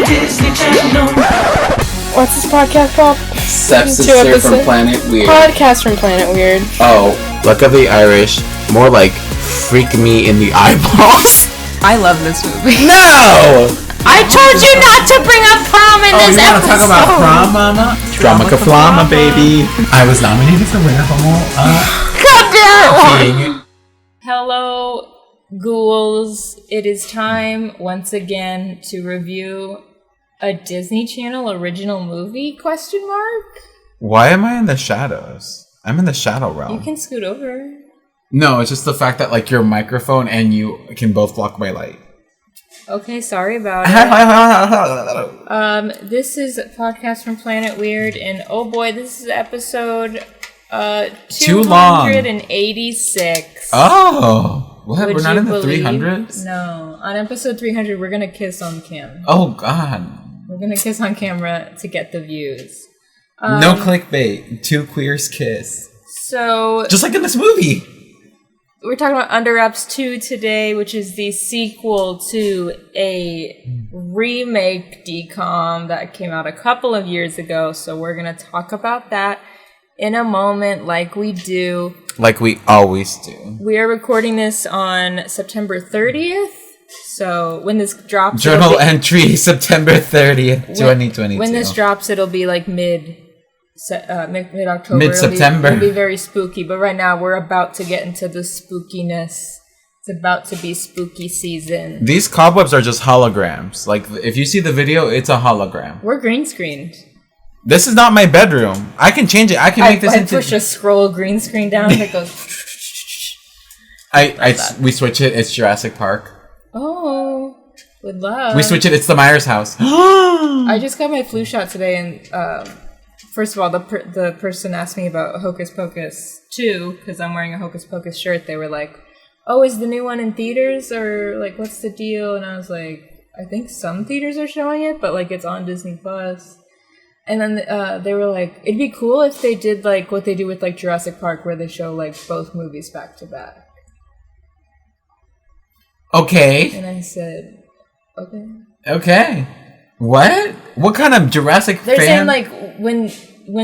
Disney Channel. What's this podcast called? Stepsister from Planet Weird. Podcast from Planet Weird. Oh, Luck of the Irish. More like freak me in the eyeballs. I love this movie. No! I told you not to bring up prom in this episode. Oh, you want to talk about prom, mama? Drama-ka-flama, baby. I was nominated for winner for more. God damn it! Hello, ghouls. It is time once again to review a Disney Channel original movie, ? Why am I in the shadows? I'm in the shadow realm. You can scoot over. No, it's just the fact that like your microphone and you can both block my light. Okay, sorry about it. This is Podcast from Planet Weird, and oh boy, this is episode 286. Oh, what? Would We're not you in the believe? 300s? No. On episode 300, we're gonna kiss on cam. Oh, God. We're gonna kiss on camera to get the views. No clickbait. Two queers kiss. So... Just like in this movie. We're talking about Under Wraps 2 today, which is the sequel to a remake DCOM that came out a couple of years ago. So we're gonna talk about that in a moment, like we do. Like we always do. We are recording this on September 30th. So when this drops... Journal entry, September 30th, 2022. When this drops, it'll be like mid-October. Mid-September. It'll be very spooky. But right now, we're about to get into the spookiness. It's about to be spooky season. These cobwebs are just holograms. Like, if you see the video, it's a hologram. We're green screened. This is not my bedroom. I can change it. I can make this into... I push a scroll green screen down and it goes... We switch it. It's Jurassic Park. Oh, would love. We switch it. It's the Myers house. I just got my flu shot today, and first of all, the person asked me about Hocus Pocus 2 because I'm wearing a Hocus Pocus shirt. They were like, "Oh, is the new one in theaters or like what's the deal?" And I was like, "I think some theaters are showing it, but like it's on Disney Plus." And then they were like, "It'd be cool if they did like what they do with like Jurassic Park, where they show like both movies back to back." Okay. And I said, okay. Okay. What? What kind of Jurassic They're fan? saying like when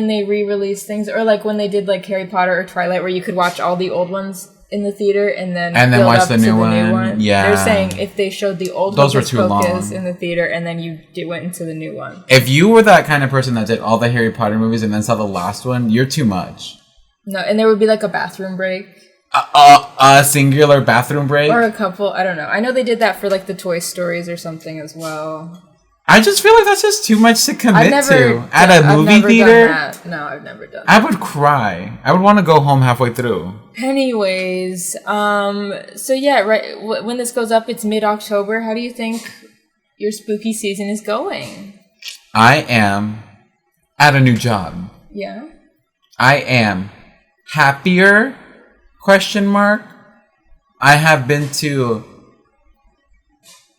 they re-release things, or like when they did like Harry Potter or Twilight, where you could watch all the old ones in the theater and then build watch up the to new the one. new one. Yeah. They're saying if they showed the old Those were Hocus too Pocus long in the theater and then you went into the new one. If you were that kind of person that did all the Harry Potter movies and then saw the last one, you're too much. No, and there would be like a bathroom break. A singular bathroom break? Or a couple, I don't know. I know they did that for like the Toy Stories or something as well. I just feel like that's just too much to commit to. At a movie theater? No, I've never done that. I would cry. I would want to go home halfway through. Anyways, so yeah, right, when this goes up, it's mid-October. How do you think your spooky season is going? I am at a new job. Yeah? I am happier, ? I have been to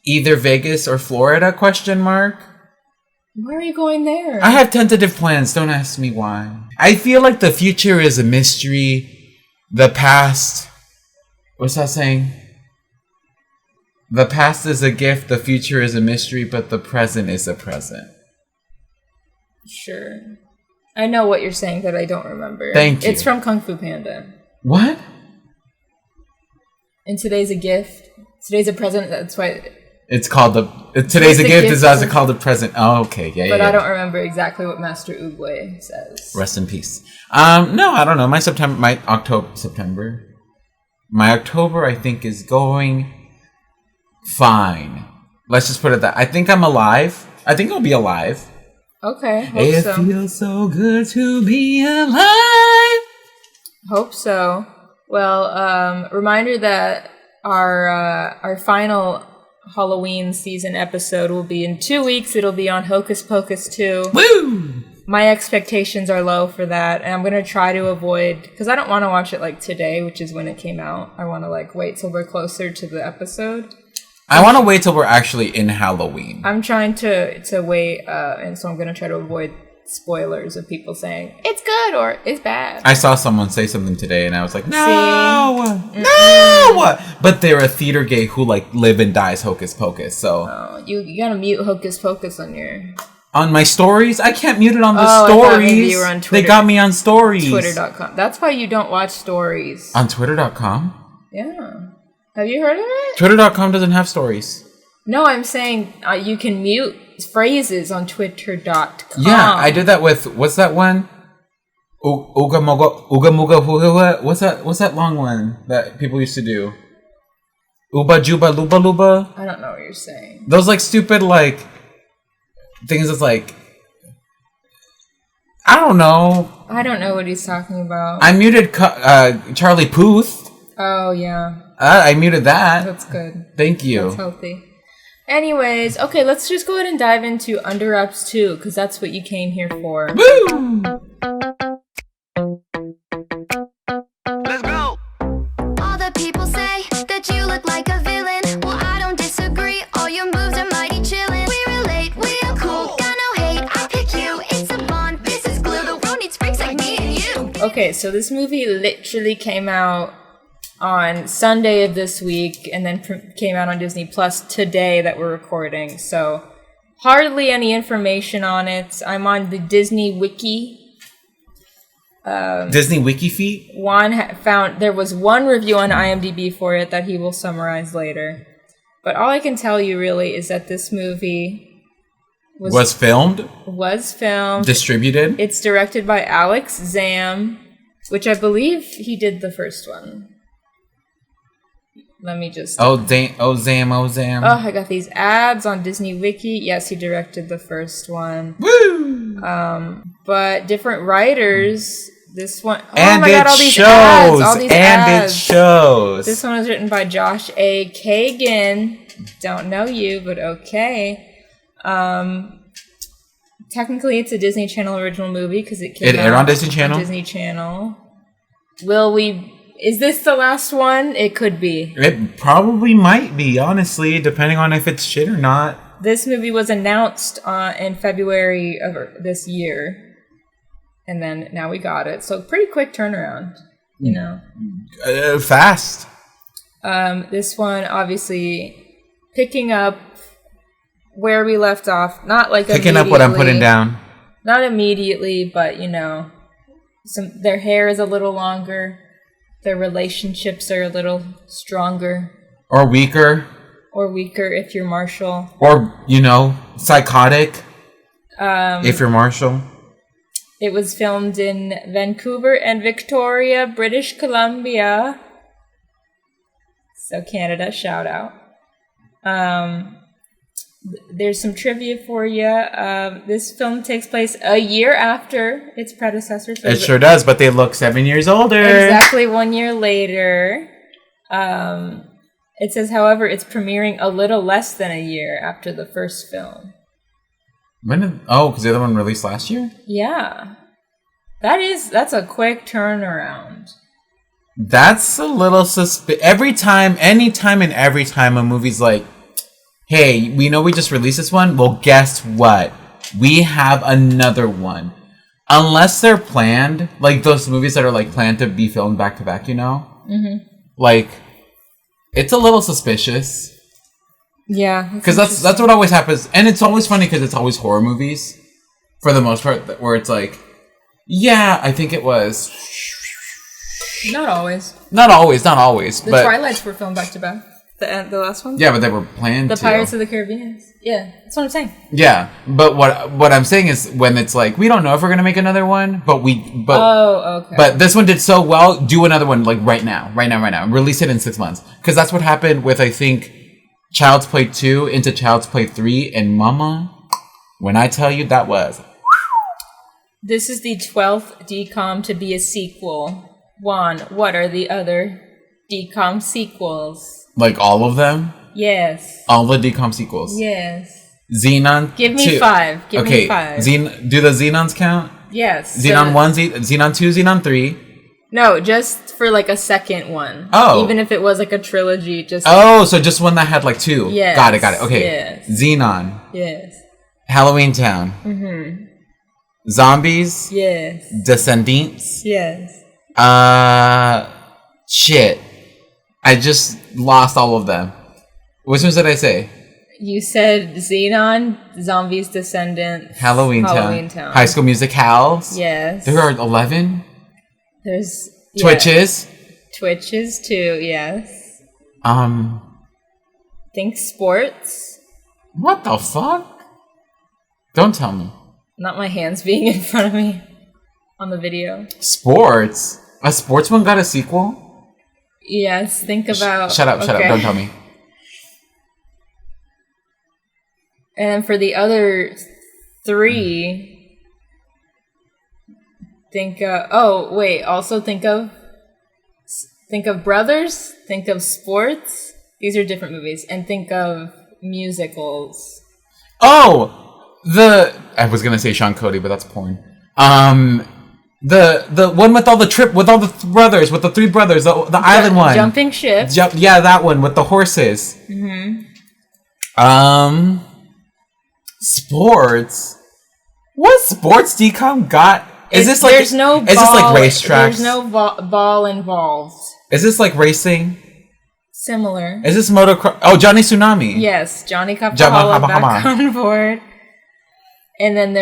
either Vegas or Florida, ? Where are you going there? I have tentative plans. Don't ask me why. I feel like the future is a mystery. The past... What's that saying? The past is a gift, the future is a mystery, but the present is a present. Sure. I know what you're saying that I don't remember. Thank you. It's from Kung Fu Panda. What? And today's a gift. Today's a present. That's why... It's called the... Today's a gift is also called the present. Oh, okay. Yeah, but yeah. I don't remember exactly what Master Oogway says. Rest in peace. No, I don't know. My October, I think, is going fine. Let's just put it that. I think I'm alive. I think I'll be alive. Okay, It feels so good to be alive. Hope so. Well, reminder that our final Halloween season episode will be in 2 weeks. It'll be on Hocus Pocus 2. Woo! My expectations are low for that, and I'm going to try to avoid... Because I don't want to watch it, like, today, which is when it came out. I want to, like, wait till we're closer to the episode. I want to wait till we're actually in Halloween. I'm trying to wait, and so I'm going to try to avoid spoilers of people saying it's good or it's bad. I saw someone say something today, and I was like, no. But they're a theater gay who like live and dies Hocus Pocus. So you gotta mute Hocus Pocus on your. On my stories? I can't mute it on the I stories. thought maybe you were on Twitter. They got me on stories. Twitter.com. That's why you don't watch stories. On Twitter.com? Yeah. Have you heard of it? Twitter.com doesn't have stories. No, I'm saying you can mute phrases on Twitter.com. Yeah, I did that with, what's that one? Uga Muga Hula. What's that long one that people used to do? Uba Juba Luba Luba? I don't know what you're saying. Those like stupid like things that's like, I don't know. I don't know what he's talking about. I muted Charlie Puth. Oh, yeah. I muted that. That's good. Thank you. That's healthy. Anyways, okay, let's just go ahead and dive into Under Wraps 2, because that's what you came here for. Woo! Let's go! All the people say that you look like a villain. Well, I don't disagree. All your moves are mighty chillin'. We relate, we are cool. Got no hate, I pick you. It's a bond, this is glue. The world needs freaks like me and you. Okay, so this movie literally came out on Sunday of this week and then came out on Disney Plus today that we're recording. So hardly any information on it. I'm on the Disney Wiki. Disney Wiki feet? Juan found there was one review on IMDb for it that he will summarize later. But all I can tell you really is that this movie Was filmed? Distributed? It's directed by Alex Zam, which I believe he did the first one. Let me just... Oh, Zam. Oh, I got these ads on Disney Wiki. Yes, he directed the first one. Woo! But different writers. This one... Oh and my god, all these ads! All these ads! It shows! This one was written by Josh A. Kagan. Don't know you, but okay. Technically, it's a Disney Channel original movie because it came out... It aired on Disney Channel? On Disney Channel. Will we... Is this the last one? It could be. It probably might be, honestly, depending on if it's shit or not. This movie was announced in February of this year. And then now we got it. So pretty quick turnaround, you know. Fast. This one, obviously, picking up where we left off. Not like picking up what I'm putting down. Not immediately, but, you know. Their hair is a little longer. Their relationships are a little stronger. Or weaker. Or weaker if you're Marshall. Or, you know, psychotic if you're Marshall. It was filmed in Vancouver and Victoria, British Columbia. So Canada, shout out. There's some trivia for you. This film takes place a year after its predecessor. So it sure does, but they look 7 years older. Exactly 1 year later. It says, however, it's premiering a little less than a year after the first film. Because the other one released last year? Yeah. That's a quick turnaround. That's a little anytime a movie's like, hey, we know we just released this one. Well, guess what? We have another one. Unless they're planned, like those movies that are like planned to be filmed back to back, you know? Mm-hmm. Like, it's a little suspicious. Yeah. Because that's what always happens. And it's always funny because it's always horror movies, for the most part, where it's like, yeah, I think it was. Not always. Not always. The but Twilights were filmed back to back. The last one? Yeah, but they were planned The Pirates of the Caribbean. Yeah, that's what I'm saying. Yeah, but what I'm saying is when it's like, we don't know if we're going to make another one, but Oh, okay. But this one did so well, do another one like right now. Release it in 6 months. Because that's what happened with, I think, Child's Play 2 into Child's Play 3, and mama, when I tell you that was... This is the 12th DCOM to be a sequel. Juan, what are the other DCOM sequels? Like all of them? Yes. All the DCOM sequels? Yes. Xenon? Give me 5. Give me 5. Do the Xenons count? Yes. Xenon 1, Xenon 2, Xenon 3. No, just for like a second one. Oh. Even if it was like a trilogy. So just one that had like 2. Yes. Got it. Okay. Yes. Xenon. Yes. Halloween Town. Mm-hmm. Zombies. Yes. Descendants. Yes. Shit. I just lost all of them. Which ones did I say? You said Xenon, Zombies, Descendants, Halloween Town. High School Musicals. Yes. There are 11. There's Twitches. Twitches too. Yes. Think sports. What the fuck? Don't tell me. Not my hands being in front of me on the video. Sports? A sports one got a sequel? Yes, think about... Shut up, don't tell me. And for the other 3, think also think of Brothers, think of sports. These are different movies. And think of musicals. Oh! I was gonna say Sean Cody, but that's porn. The one with all the brothers, with the 3 brothers, the island one. Jumping Ship. Yeah, that one with the horses. Mm-hmm. Sports. What sports DCOM got? Is this like there's no ball, is this like racetracks? There's no ball involved. Is this like racing? Similar. Is this motocross? Oh, Johnny Tsunami. Yes, Johnny Capahala back on board. And then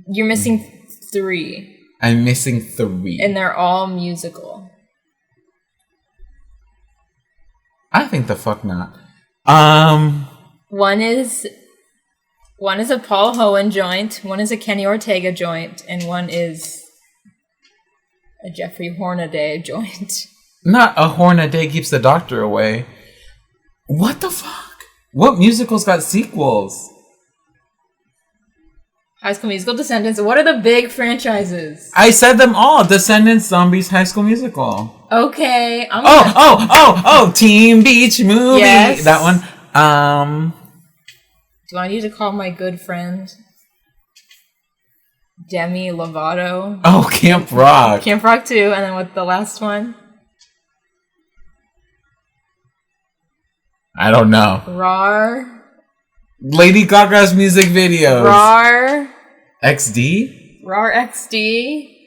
you're missing 3. I'm missing 3. And they're all musical. I think the fuck not. One is a Paul Hohen joint, one is a Kenny Ortega joint, and one is a Jeffrey Hornaday joint. Not a Hornaday keeps the doctor away. What the fuck? What musicals got sequels? High School Musical, Descendants. What are the big franchises? I said them all. Descendants, Zombies, High School Musical. Okay. Teen Beach Movie. Yes. That one. Do I need to call my good friend Demi Lovato? Oh, Camp Rock. Camp Rock 2, and then with the last one? I don't know. RAR. Lady Gaga's music videos. RAR. XD? RAR XD.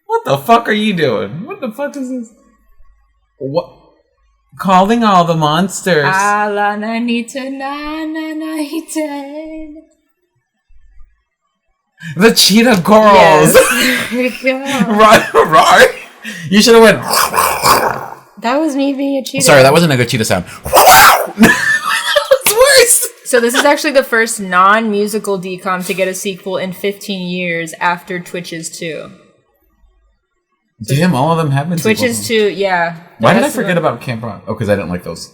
What the fuck are you doing? What the fuck is this? What? Calling all the monsters. The Cheetah Girls. Yes. Here we go. Rar. You should have went. That was me being a cheetah. Sorry, that wasn't a good cheetah sound. That was worse. So this is actually the first non-musical DCOM to get a sequel in 15 years after Twitches 2. Damn, all of them have been Twitches sequels. 2, yeah. Why did I forget about Camp Rock? Oh, because I didn't like those.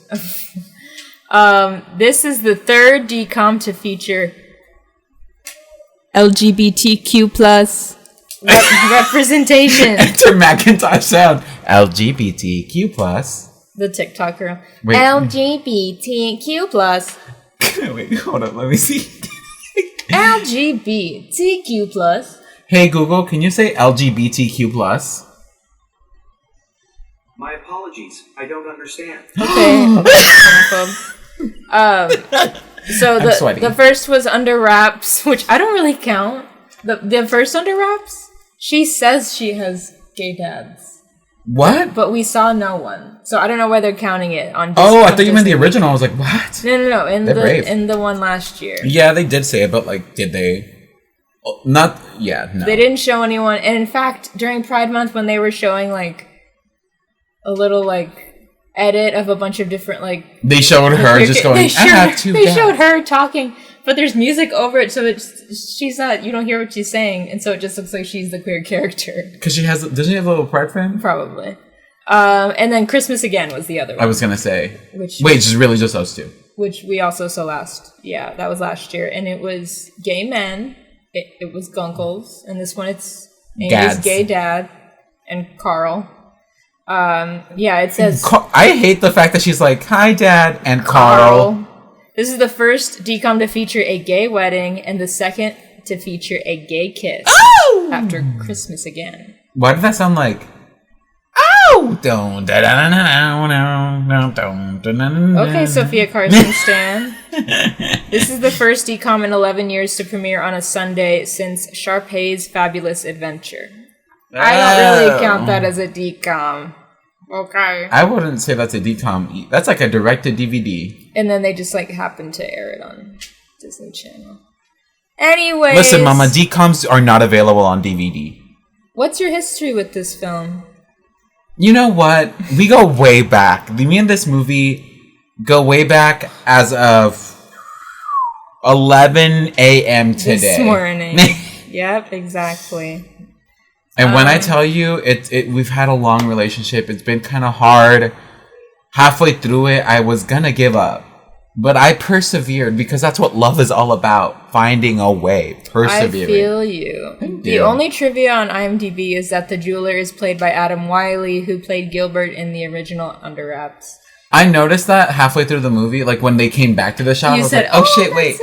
This is the third DCOM to feature LGBTQ plus representation. Enter Macintosh sound. LGBTQ plus. The TikTok girl. Wait. LGBTQ plus. Wait, hold on. Let me see. LGBTQ plus. Hey Google, can you say LGBTQ plus? My apologies. I don't understand. Okay. So the first was Under Wraps, which I don't really count. The first Under Wraps, she says she has gay dads. What? But we saw no one. So I don't know why they're counting it on Disney. Oh, I thought you meant the original. I was like, what? No. In the one last year. Yeah, they did say it, but like, did they? Not, yeah, no. They didn't show anyone. And in fact, during Pride Month, when they were showing like a little like edit of a bunch of different like... They showed her just going, I have two dads. They showed her talking, but there's music over it, so she's not, you don't hear what she's saying, and so it just looks like she's the queer character. Because doesn't she have a little pride fan? Probably. And then Christmas Again was the other one. I was going to say. Just really just those two. Which we also saw that was last year, and it was gay men. It was Gunkles, and this one it's Amy's gay dad and Carl. It says... I hate the fact that she's like, hi, Dad, and Carl. This is the first DCOM to feature a gay wedding, and the second to feature a gay kiss after Christmas Again. Why did that sound like... Okay, Sophia Carson Stan. This is the first DCOM in 11 years to premiere on a Sunday since Sharpay's Fabulous Adventure. I don't really count that as a DCOM. Okay. I wouldn't say that's a DCOM. That's like a direct-to-DVD. And then they just like happened to air it on Disney Channel. Anyways. Listen, Mama, DCOMs are not available on DVD. What's your history with this film? You know what? We go way back. Me and this movie go way back as of 11 a.m. today. This morning. Yep, exactly. And when I tell you, we've had a long relationship. It's been kind of hard. Halfway through it, I was going to give up. But I persevered because that's what love is all about. Finding a way. Persevering. I feel you. The only trivia on IMDb is that the jeweler is played by Adam Wiley, who played Gilbert in the original Under Wraps. I noticed that halfway through the movie. Like when they came back to the shop, I was like, oh shit, wait.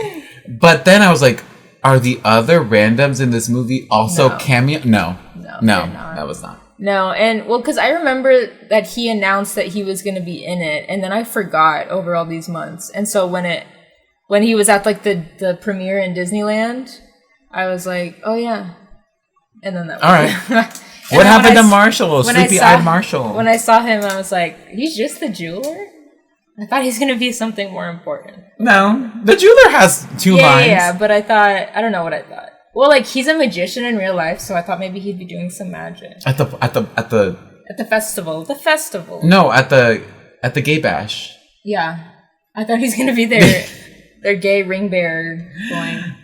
But then I was like, are the other randoms in this movie also cameo? No, that was not. No, and well, because I remember that he announced that he was going to be in it, and then I forgot over all these months. And so when he was at like the premiere in Disneyland, I was like, oh yeah. And then that was all right. What happened to Marshall? Sleepy-eyed Marshall. When I saw him, I was like, he's just the jeweler? I thought he's going to be something more important. No, the jeweler has two lines. Yeah, but I don't know what I thought. Well, like, he's a magician in real life, so I thought maybe he'd be doing some magic. At the festival. The festival. No, at the gay bash. Yeah. I thought he's gonna be their gay ring bearer going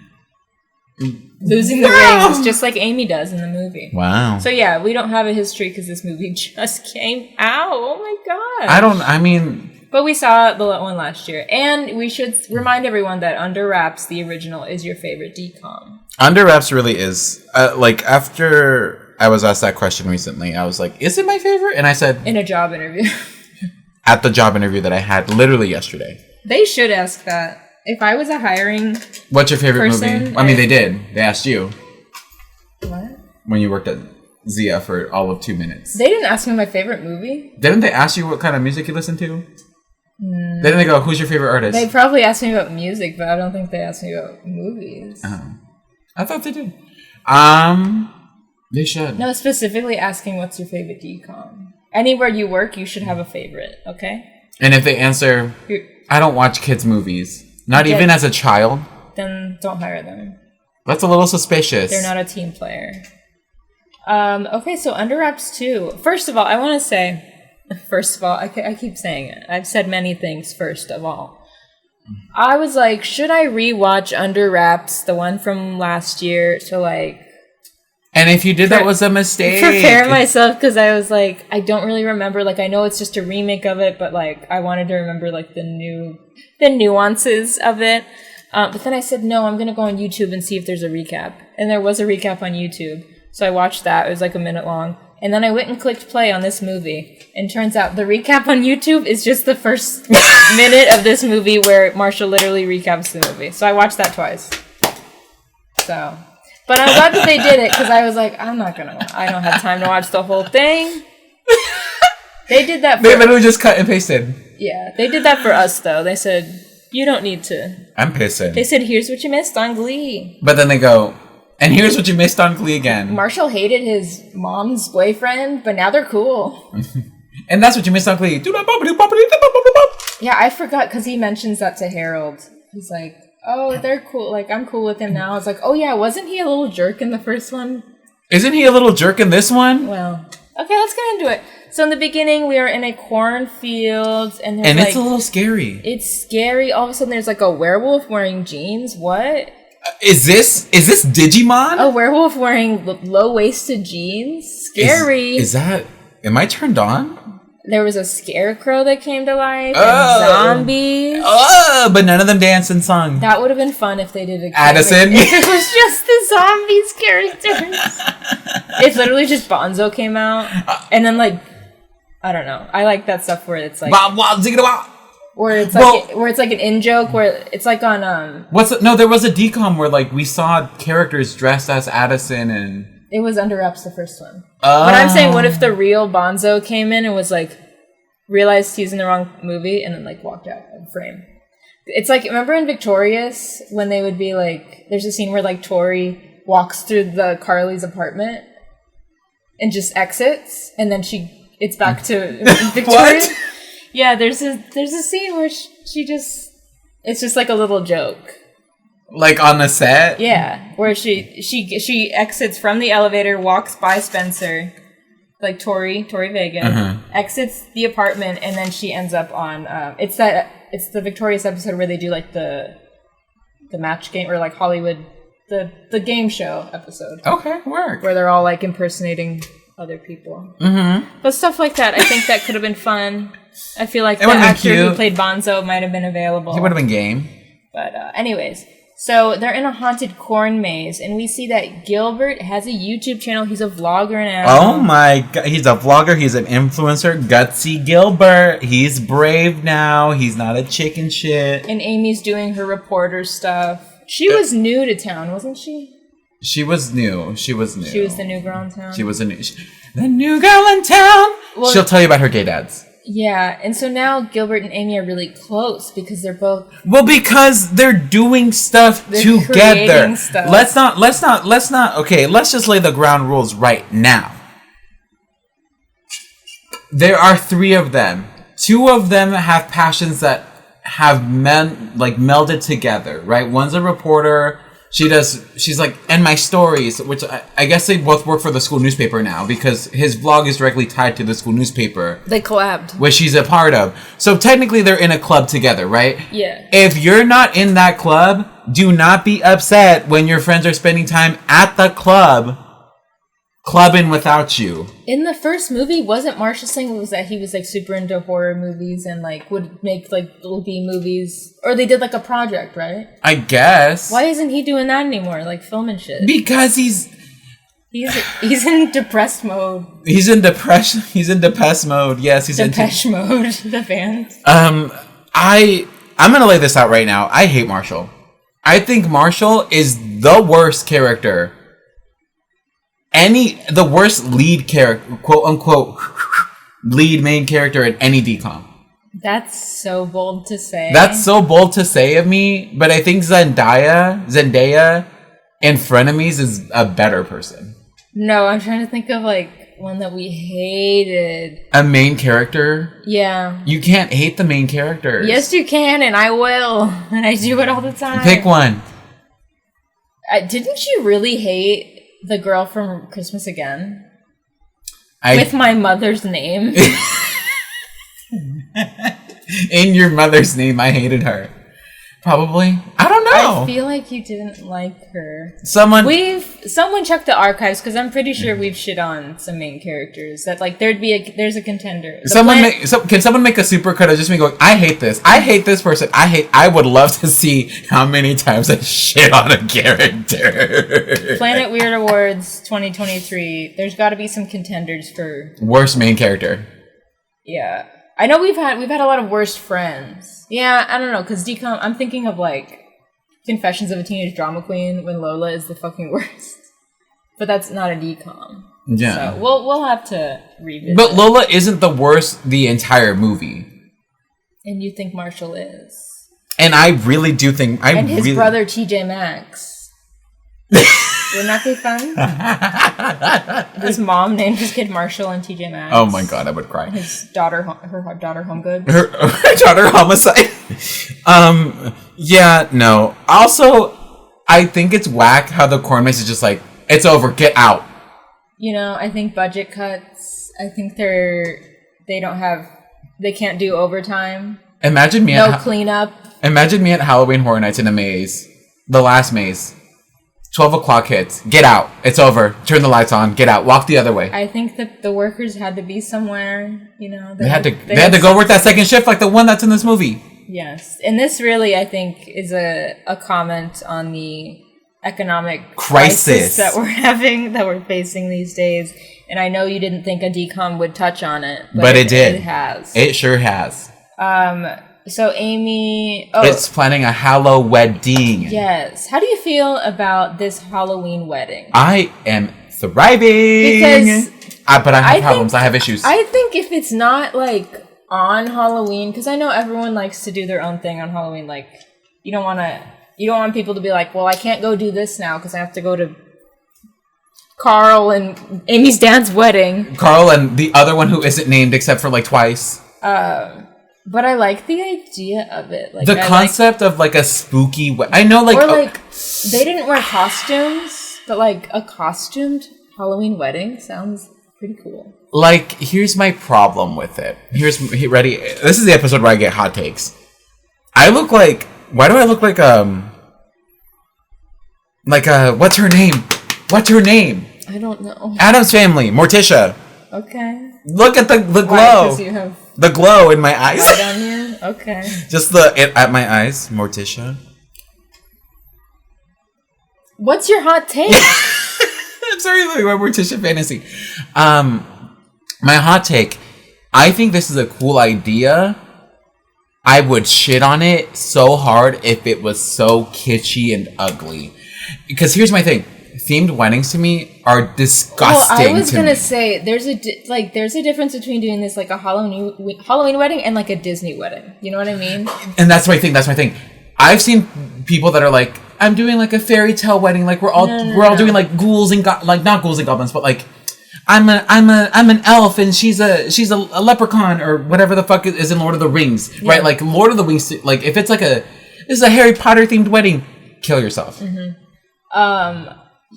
losing the rings, just like Amy does in the movie. Wow. So yeah, we don't have a history because this movie just came out. Oh my god. But we saw the one last year. And we should remind everyone that Under Wraps, the original, is your favorite DCOM. Under Wraps really is. Like, after I was asked that question recently, I was like, is it my favorite? And I said... In a job interview. At the job interview that I had literally yesterday. They should ask that. If I was a hiring What's your favorite person, movie? I mean, they did. They asked you. What? When you worked at Zia for all of 2 minutes. They didn't ask me my favorite movie. Didn't they ask you what kind of music you listen to? Then they go, who's your favorite artist? They probably asked me about music, but I don't think they asked me about movies. I thought they did. They should. No, specifically asking what's your favorite DCOM. Anywhere you work, you should have a favorite, okay? And if they answer, I don't watch kids' movies. Not even as a child. Then don't hire them. That's a little suspicious. They're not a team player. Okay, so Under Wraps 2. First of all, I want to say... First of all, I keep saying it. I've said many things, first of all. I was like, should I rewatch Under Wraps, the one from last year, to like... And if you did, that was a mistake. Prepare myself, because I was like, I don't really remember. Like, I know it's just a remake of it, but like, I wanted to remember like the nuances of it. But then I said, no, I'm going to go on YouTube and see if there's a recap. And there was a recap on YouTube. So I watched that. It was like a minute long. And then I went and clicked play on this movie. And turns out the recap on YouTube is just the first minute of this movie where Marshall literally recaps the movie. So I watched that twice. So, but I'm glad that they did it because I was like, I don't have time to watch the whole thing. They did that for... They literally just cut and pasted. Yeah, they did that for us though. They said, you don't need to. I'm pissing. They said, here's what you missed on Glee. But then they go... And here's what you missed on Glee again. Marshall hated his mom's boyfriend, but now they're cool. And that's what you missed on Glee. Yeah, I forgot because he mentions that to Harold. He's like, oh, they're cool. Like, I'm cool with him now. I was like, oh yeah, wasn't he a little jerk in the first one? Isn't he a little jerk in this one? Well, okay, let's get into it. So in the beginning, we are in a cornfield, and it's a little scary. It's scary. All of a sudden, there's like a werewolf wearing jeans. What? Is this Digimon? A werewolf wearing low-waisted jeans? Scary. Is that... Am I turned on? There was a scarecrow that came to life, and zombies. Oh, but none of them danced and sung. That would have been fun if they did it. Addison? If it was just the zombies characters. It's literally just Bonzo came out, and then like, I don't know. I like that stuff where it's like... Where it's like an in joke where it's like on No, there was a DCOM where like we saw characters dressed as Addison and It was Under Wraps, the first one. But I'm saying, what if the real Bonzo came in and was like, realized he's in the wrong movie and then like walked out of the frame? It's like, remember in Victorious when they would be like, there's a scene where like Tori walks through the Carly's apartment and just exits, and then it's back to Victorious. What? Yeah, there's a scene where she just, it's just like a little joke. Like on the set? Yeah, where she exits from the elevator, walks by Spencer, like Tori Vega, exits the apartment, and then she ends up on it's the Victorious episode where they do like the match game, or like Hollywood the game show episode. Okay, work. Where they're all like impersonating other people. But stuff like that, I think that could have been fun. I feel like the actor who played Bonzo might have been available. He would have been game. But anyways, so they're in a haunted corn maze, and we see that Gilbert has a YouTube channel. He's a vlogger now. Oh my god, he's a vlogger, he's an influencer. Gutsy Gilbert. He's brave now. He's not a chicken shit. And Amy's doing her reporter stuff. She was new to town, wasn't she? She was new. She was the new girl in town. She was the new girl in town. Well, she'll tell you about her gay dads. Yeah, and so now Gilbert and Amy are really close because they're both... Well, because they're doing stuff together. Stuff. Let's not, okay, let's just lay the ground rules right now. There are 3 of them. 2 of them have passions that have melded together, right? One's a reporter. She's like, and my stories, which I guess they both work for the school newspaper now because his vlog is directly tied to the school newspaper. They collabed. Which she's a part of. So technically they're in a club together, right? Yeah. If you're not in that club, do not be upset when your friends are spending time at the club, clubbing without you. In the first movie, wasn't Marshall saying was that he was like super into horror movies and like would make like little B movies, or they did like a project, right? I guess. Why isn't he doing that anymore? Like filming shit. Because he's in depressed mode. He's in depression. He's in depressed mode. Yes, he's in Depeche Mode. The band. I'm gonna lay this out right now. I hate Marshall. I think Marshall is the worst character. The worst lead character, quote unquote, lead main character in any DCOM. That's so bold to say. That's so bold to say of me, but I think Zendaya in Frenemies is a better person. No, I'm trying to think of like one that we hated. A main character? Yeah. You can't hate the main characters. Yes, you can, and I will. And I do it all the time. Pick one. Didn't you really hate the girl from Christmas Again? With my mother's name. In your mother's name, I hated her. Probably. I don't know. I feel like you didn't like her. Someone check the archives because I'm pretty sure we've shit on some main characters that like there's a contender. Can someone make a supercut of just me going, I hate this person. I would love to see how many times I shit on a character. Planet Weird Awards 2023. There's got to be some contenders for worst main character. Yeah. I know we've had a lot of worst friends. Yeah, I don't know, because DCOM, I'm thinking of like Confessions of a Teenage Drama Queen when Lola is the fucking worst. But that's not a DCOM. Yeah. So we'll have to revisit. But Lola isn't the worst the entire movie. And you think Marshall is. And I really do think and his brother TJ Maxx. Wouldn't that be fun? This mom named his kid Marshall and TJ Maxx. Oh my god, I would cry. His daughter, her daughter Homegoods. Her daughter Homicide. Yeah, no. Also, I think it's whack how the corn maze is just like, it's over, get out. You know, I think budget cuts. I think they can't do overtime. Imagine me cleanup. Imagine me at Halloween Horror Nights in a maze. The last maze. 12 o'clock hits. Get out. It's over. Turn the lights on. Get out. Walk the other way. I think that the workers had to be somewhere, you know. They had to go work that second shift like the one that's in this movie. Yes. And this really, I think, is a comment on the economic crisis that we're facing these days. And I know you didn't think a DCOM would touch on it. But it did. It has. It sure has. So Amy... it's planning a Hallow wedding. Yes. How do you feel about this Halloween wedding? I am thriving. Because But I have problems. I have issues. I think if it's not like on Halloween, because I know everyone likes to do their own thing on Halloween. Like you don't want people to be like, well, I can't go do this now because I have to go to Carl and Amy's dad's wedding. Carl and the other one who isn't named except for like twice. But I like the idea of it. Like the concept of like a spooky. I know, like, or like they didn't wear costumes, but like a costumed Halloween wedding sounds pretty cool. Like, here's my problem with it. Ready? This is the episode where I get hot takes. I look like. Why do I look like what's her name? What's her name? I don't know. Addams Family, Morticia. Okay. Look at the glow. Why? 'Cause you have the glow in my eyes. right on here. Okay. Just at my eyes, Morticia. What's your hot take? I'm sorry, my Morticia fantasy. My hot take. I think this is a cool idea. I would shit on it so hard if it was so kitschy and ugly. Because here's my thing. Themed weddings to me are disgusting. Well, I was gonna say there's a difference between doing this like a Halloween wedding and like a Disney wedding. You know what I mean? And that's my thing. I've seen people that are like, I'm doing like a fairy tale wedding. Like we're all doing like ghouls and like not ghouls and goblins, but like I'm an elf and she's a leprechaun or whatever the fuck is in Lord of the Rings, right? Like Lord of the Rings. Like if it's like this is a Harry Potter themed wedding, kill yourself.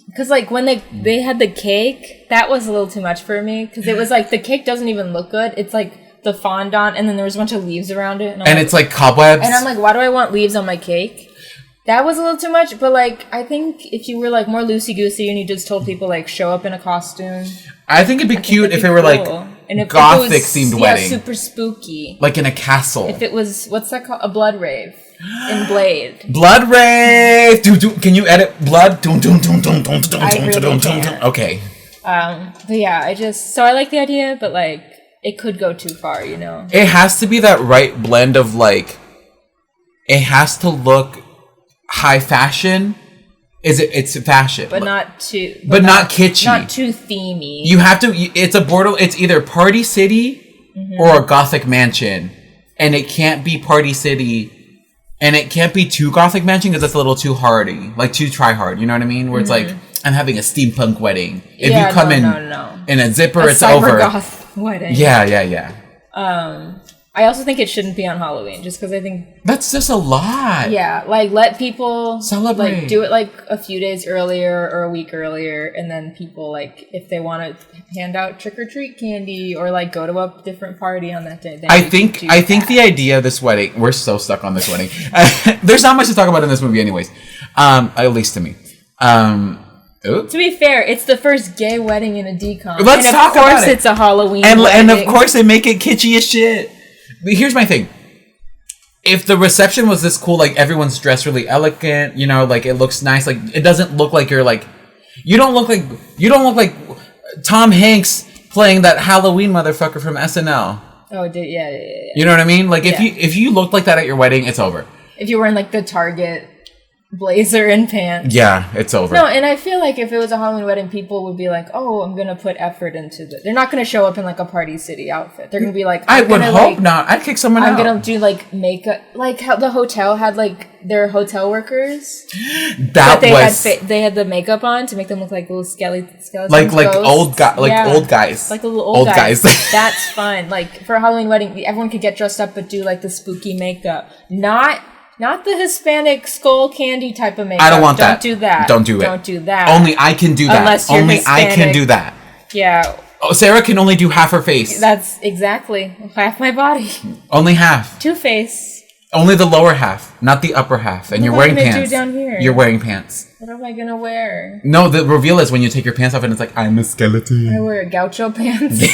Because like when they had the cake, that was a little too much for me. Because it was like the cake doesn't even look good. It's like the fondant, and then there was a bunch of leaves around it, and it's like cobwebs. And I'm like, why do I want leaves on my cake? That was a little too much. But like, I think if you were like more loosey goosey and you just told people like show up in a costume, I think it'd be cute if it were like and if gothic it was, themed wedding, super spooky, like in a castle. If it was what's that called, a blood rave in Blade. Blood rave. Can you edit blood? Okay. But yeah, I like the idea, but like it could go too far, you know. It has to be that right blend of like, it has to look high fashion. It's fashion, but not too, but not kitschy, not too themey. You have to. It's a border. It's either Party City or a Gothic mansion, and it can't be Party City. And it can't be too Gothic mansion because it's a little too hardy, like too try hard. You know what I mean? Where it's like I'm having a steampunk wedding. If you come in a zipper, it's over. Goth wedding. Yeah. I also think it shouldn't be on Halloween, just because I think that's just a lot. Yeah, like let people celebrate. Like do it like a few days earlier or a week earlier, and then people like if they want to hand out trick or treat candy or like go to a different party on that day. I think the idea of this wedding, we're so stuck on this wedding. There's not much to talk about in this movie, anyways. At least to me. To be fair, it's the first gay wedding in a decon. Let's talk about it. Of course, it's a Halloween wedding. And of course, they make it kitschy as shit. But here's my thing. If the reception was this cool, like everyone's dressed really elegant, you know, like it looks nice, like it doesn't look like you don't look like Tom Hanks playing that Halloween motherfucker from SNL. Oh, yeah. You know what I mean? Like if you looked like that at your wedding, it's over. If you're wearing like the Target blazer and pants. Yeah, it's over. No, and I feel like if it was a Halloween wedding, people would be like, "Oh, I'm gonna put effort into this." They're not gonna show up in like a Party City outfit. They're gonna be like, "I would hope not. I'd kick someone out." I'm gonna do like makeup, like how the hotel had like their hotel workers. They had the makeup on to make them look like little skeletons, like old guys, like the little old guys. That's fun. Like for a Halloween wedding, everyone could get dressed up, but do like the spooky makeup, Not the Hispanic skull candy type of makeup. I don't want that. Don't do that. Don't do it. Don't do that. Only I can do that. Unless you're only Hispanic. I can do that. Yeah. Oh, Sarah can only do half her face. That's exactly half my body. Only half. Two-face. Only the lower half, not the upper half. And you're wearing pants. What am I gonna do down here? You're wearing pants. What am I gonna wear? No, the reveal is when you take your pants off and it's like, I'm a skeleton. I wear gaucho pants.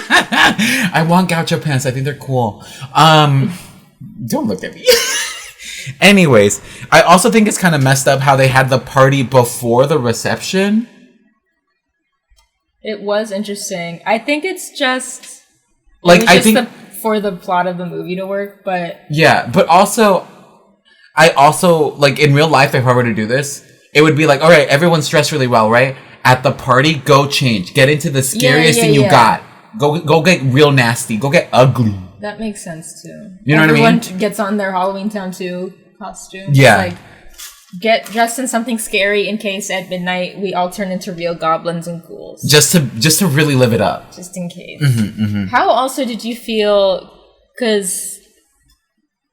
I want gaucho pants. I think they're cool. Don't look at me. Anyways, I also think it's kind of messed up how they had the party before the reception. It was interesting. I think it's just for the plot of the movie to work, but yeah, but also I also like in real life if I were to do this, it would be like, all right, everyone's dressed really well, right? at the party, go change. Get into the scariest thing you got. Go get real nasty. Go get ugly. That makes sense too. You know what I mean? Everyone gets on their Halloween Town 2 costume. Yeah. Like, get dressed in something scary in case at midnight we all turn into real goblins and ghouls. Just to really live it up. Just in case. How also did you feel? Because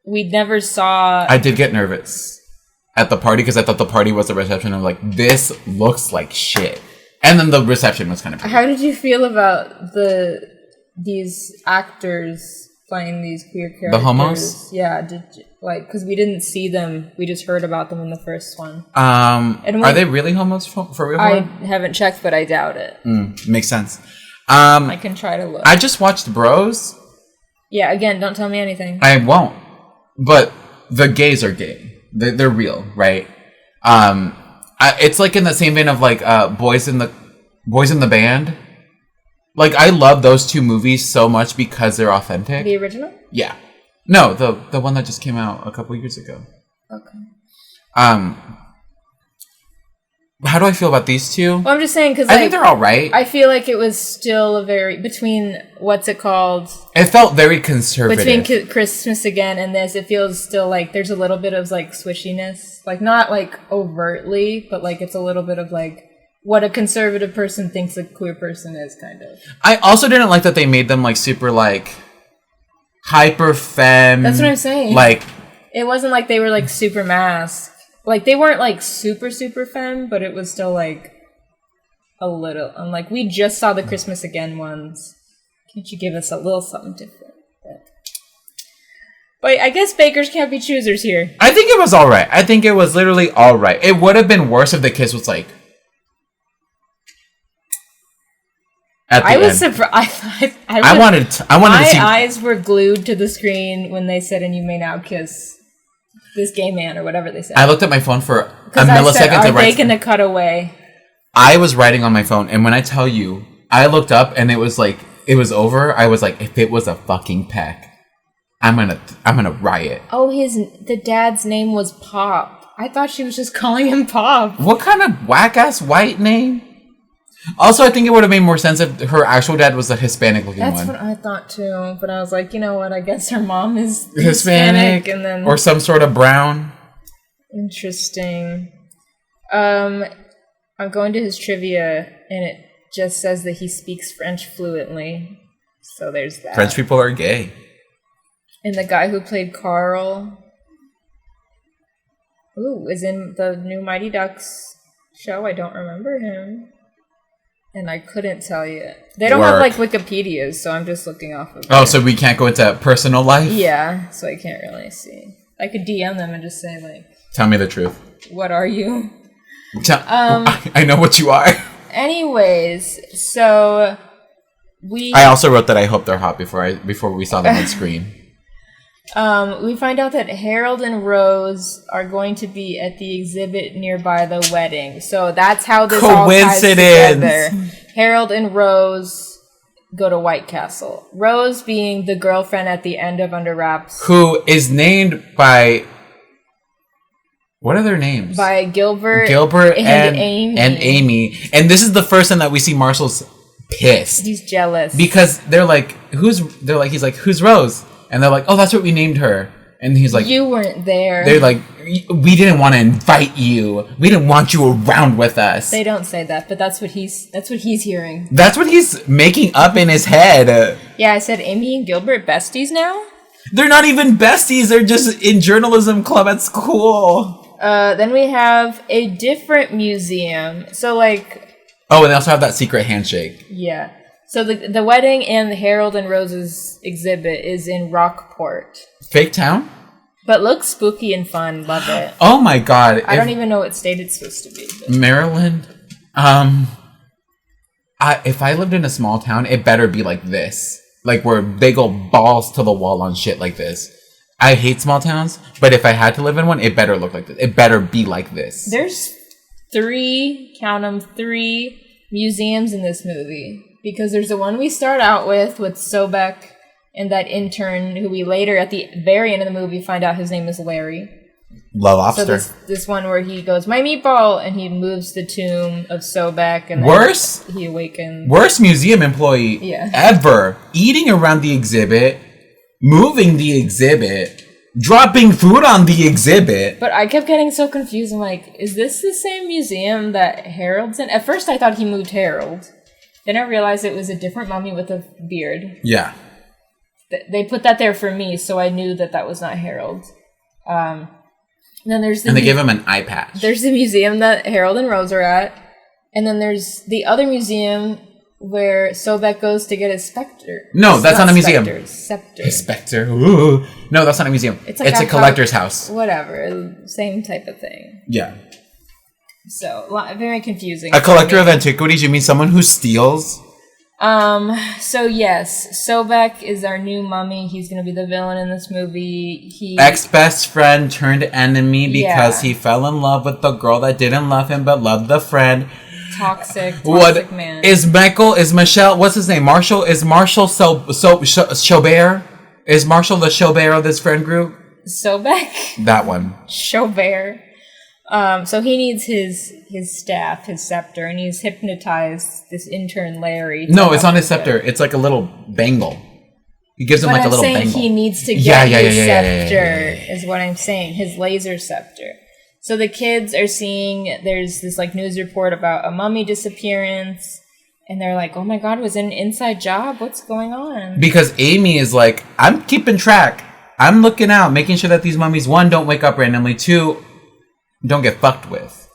we never saw. I did get nervous at the party because I thought the party was the reception. I'm like, this looks like shit. And then the reception was kind of. How did you feel about these actors playing these queer characters? The homos? Yeah, because we didn't see them, we just heard about them in the first one. Are they really homos for real? I haven't checked, but I doubt it. Makes sense. I can try to look. I just watched Bros. Yeah, again, don't tell me anything. I won't. But the gays are gay. They're real, right? It's like in the same vein of like Boys in the Band. Like, I love those two movies so much because they're authentic. The original? Yeah. No, the one that just came out a couple years ago. Okay. How do I feel about these two? Well, I'm just saying because I think they're all right. I feel like it was still a very between what's it called? It felt very conservative. Between Christmas Again and this, it feels still like there's a little bit of like swishiness, like not like overtly, but like it's a little bit of like what a conservative person thinks a queer person is, kind of. I also didn't like that they made them like super like hyper femme. That's what I'm saying. Like, it wasn't like they were like super masked. Like, they weren't like super femme, but it was still like a little. And like, we just saw the Christmas Again ones. Can't you give us a little something different? But I guess bakers can't be choosers here. I think it was all right. I think it was literally all right. It would have been worse if the kiss was like. At the I was end. surprised. I wanted to my see. eyes were glued to the screen when they said, "And you may now kiss this gay man," or whatever they said. I looked at my phone for a I millisecond said, to "Are write. they going to cut away?" I was writing on my phone, and when I tell you, I looked up and it was like it was over. I was like, if it was a fucking peck, I'm gonna riot. Oh, the dad's name was Pop. I thought she was just calling him Pop. What kind of whack ass white name? Also, I think it would have made more sense if her actual dad was a Hispanic looking one. That's what I thought too. But I was like, you know what? I guess her mom is Hispanic and then or some sort of brown. Interesting. I'm going to his trivia, and it just says that he speaks French fluently. So there's that. French people are gay. And the guy who played Carl, is in the new Mighty Ducks show. I don't remember him. And I couldn't tell you. They don't have like Wikipedias, so I'm just looking off of Oh, so we can't go into personal life? Yeah, so I can't really see. I could DM them and just say like, tell me the truth. What are you? I know what you are. Anyways, so I also wrote that I hope they're hot before we saw them on screen. We find out that Harold and Rose are going to be at the exhibit nearby the wedding. So that's how this all ties together. Harold and Rose go to White Castle. Rose being the girlfriend at the end of Under Wraps. Who is named by... What are their names? By Gilbert and Amy. And Amy. And this is the first time that we see Marshall's pissed. He's jealous. Because he's like, who's Rose? And they're like, oh, that's what we named her. And he's like, you weren't there. They're like, we didn't want to invite you. We didn't want you around with us. They don't say that, but that's what he's hearing. That's what he's making up in his head. Yeah, I said, Amy and Gilbert besties now? They're not even besties. They're just in journalism club at school. Then we have a different museum. So like... Oh, and they also have that secret handshake. Yeah. So the wedding and the Harold and Rose's exhibit is in Rockport. Fake town? But looks spooky and fun. Love it. Oh my god. I don't even know what state it's supposed to be. But. Maryland? If I lived in a small town, it better be like this. Like where they go balls to the wall on shit like this. I hate small towns, but if I had to live in one, it better look like this. It better be like this. There's 3 museums in this movie. Because there's the one we start out with Sobek and that intern who we later, at the very end of the movie, find out his name is Larry. Love So lobster. this one where he goes, my meatball, and he moves the tomb of Sobek, and then Worst? he awakens. Worst museum employee Yeah. ever. Eating around the exhibit, moving the exhibit, dropping food on the exhibit. But I kept getting so confused. I'm like, is this the same museum that Harold's in? At first I thought he moved Harold. Then I realized it was a different mummy with a beard. Yeah. They put that there for me, so I knew that was not Harold. Then there's And they gave him an eye patch. There's the museum that Harold and Rose are at. And then there's the other museum where Sobek goes to get his specter. No, that's not a museum. Scepter. Spectre. Ooh. No, that's not a museum. It's like a collector's house. Whatever. Same type of thing. Yeah. So, very confusing. A collector of antiquities? You mean someone who steals? So yes, Sobek is our new mummy. He's gonna be the villain in this movie. Ex-best friend turned enemy because Yeah. he fell in love with the girl that didn't love him but loved the friend. Toxic man. Is Michelle, what's his name? Marshall? Is Marshall Chaubert? Is Marshall the Chaubert of this friend group? Sobek? That one. Chaubert. So he needs his staff, his scepter, and he's hypnotized this intern Larry. No, it's not his scepter. It's like a little bangle. He gives him But like a I'm little saying bangle. he needs to Yeah, get yeah, his yeah, yeah, scepter, yeah, yeah. is what I'm saying. His laser scepter. So the kids are seeing, there's this like news report about a mummy disappearance, and they're like, oh my god, was it an inside job? What's going on? Because Amy is like, I'm keeping track. I'm looking out, making sure that these mummies, one, don't wake up randomly, two, don't get fucked with.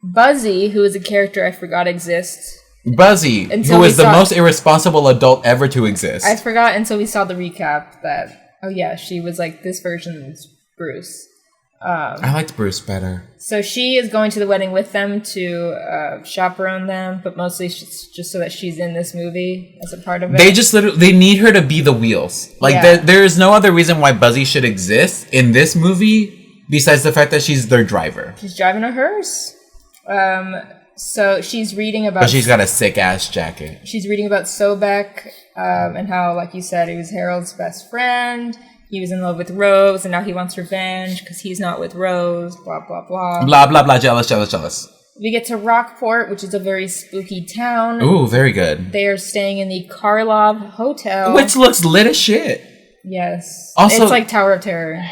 Buzzy, who is a character I forgot exists. Buzzy, Until who we is the saw- most irresponsible adult ever to exist. I forgot until we saw the recap that, oh yeah, she was like, this version's Bruce. I liked Bruce better. So she is going to the wedding with them to chaperone them, but mostly just so that she's in this movie as a part of it. They just literally, they need her to be the wheels. Like, Yeah. there is no other reason why Buzzy should exist in this movie besides the fact that she's their driver. She's driving a hearse. So she's reading about. But she's got a sick ass jacket. She's reading about Sobek and how, like you said, he was Harold's best friend. He was in love with Rose, and now he wants revenge because he's not with Rose. Blah blah blah. Blah, blah, blah, jealous, jealous, jealous. We get to Rockport, which is a very spooky town. Ooh, very good. They are staying in the Karlov Hotel. Which looks lit as shit. Yes. Also- it's like Tower of Terror.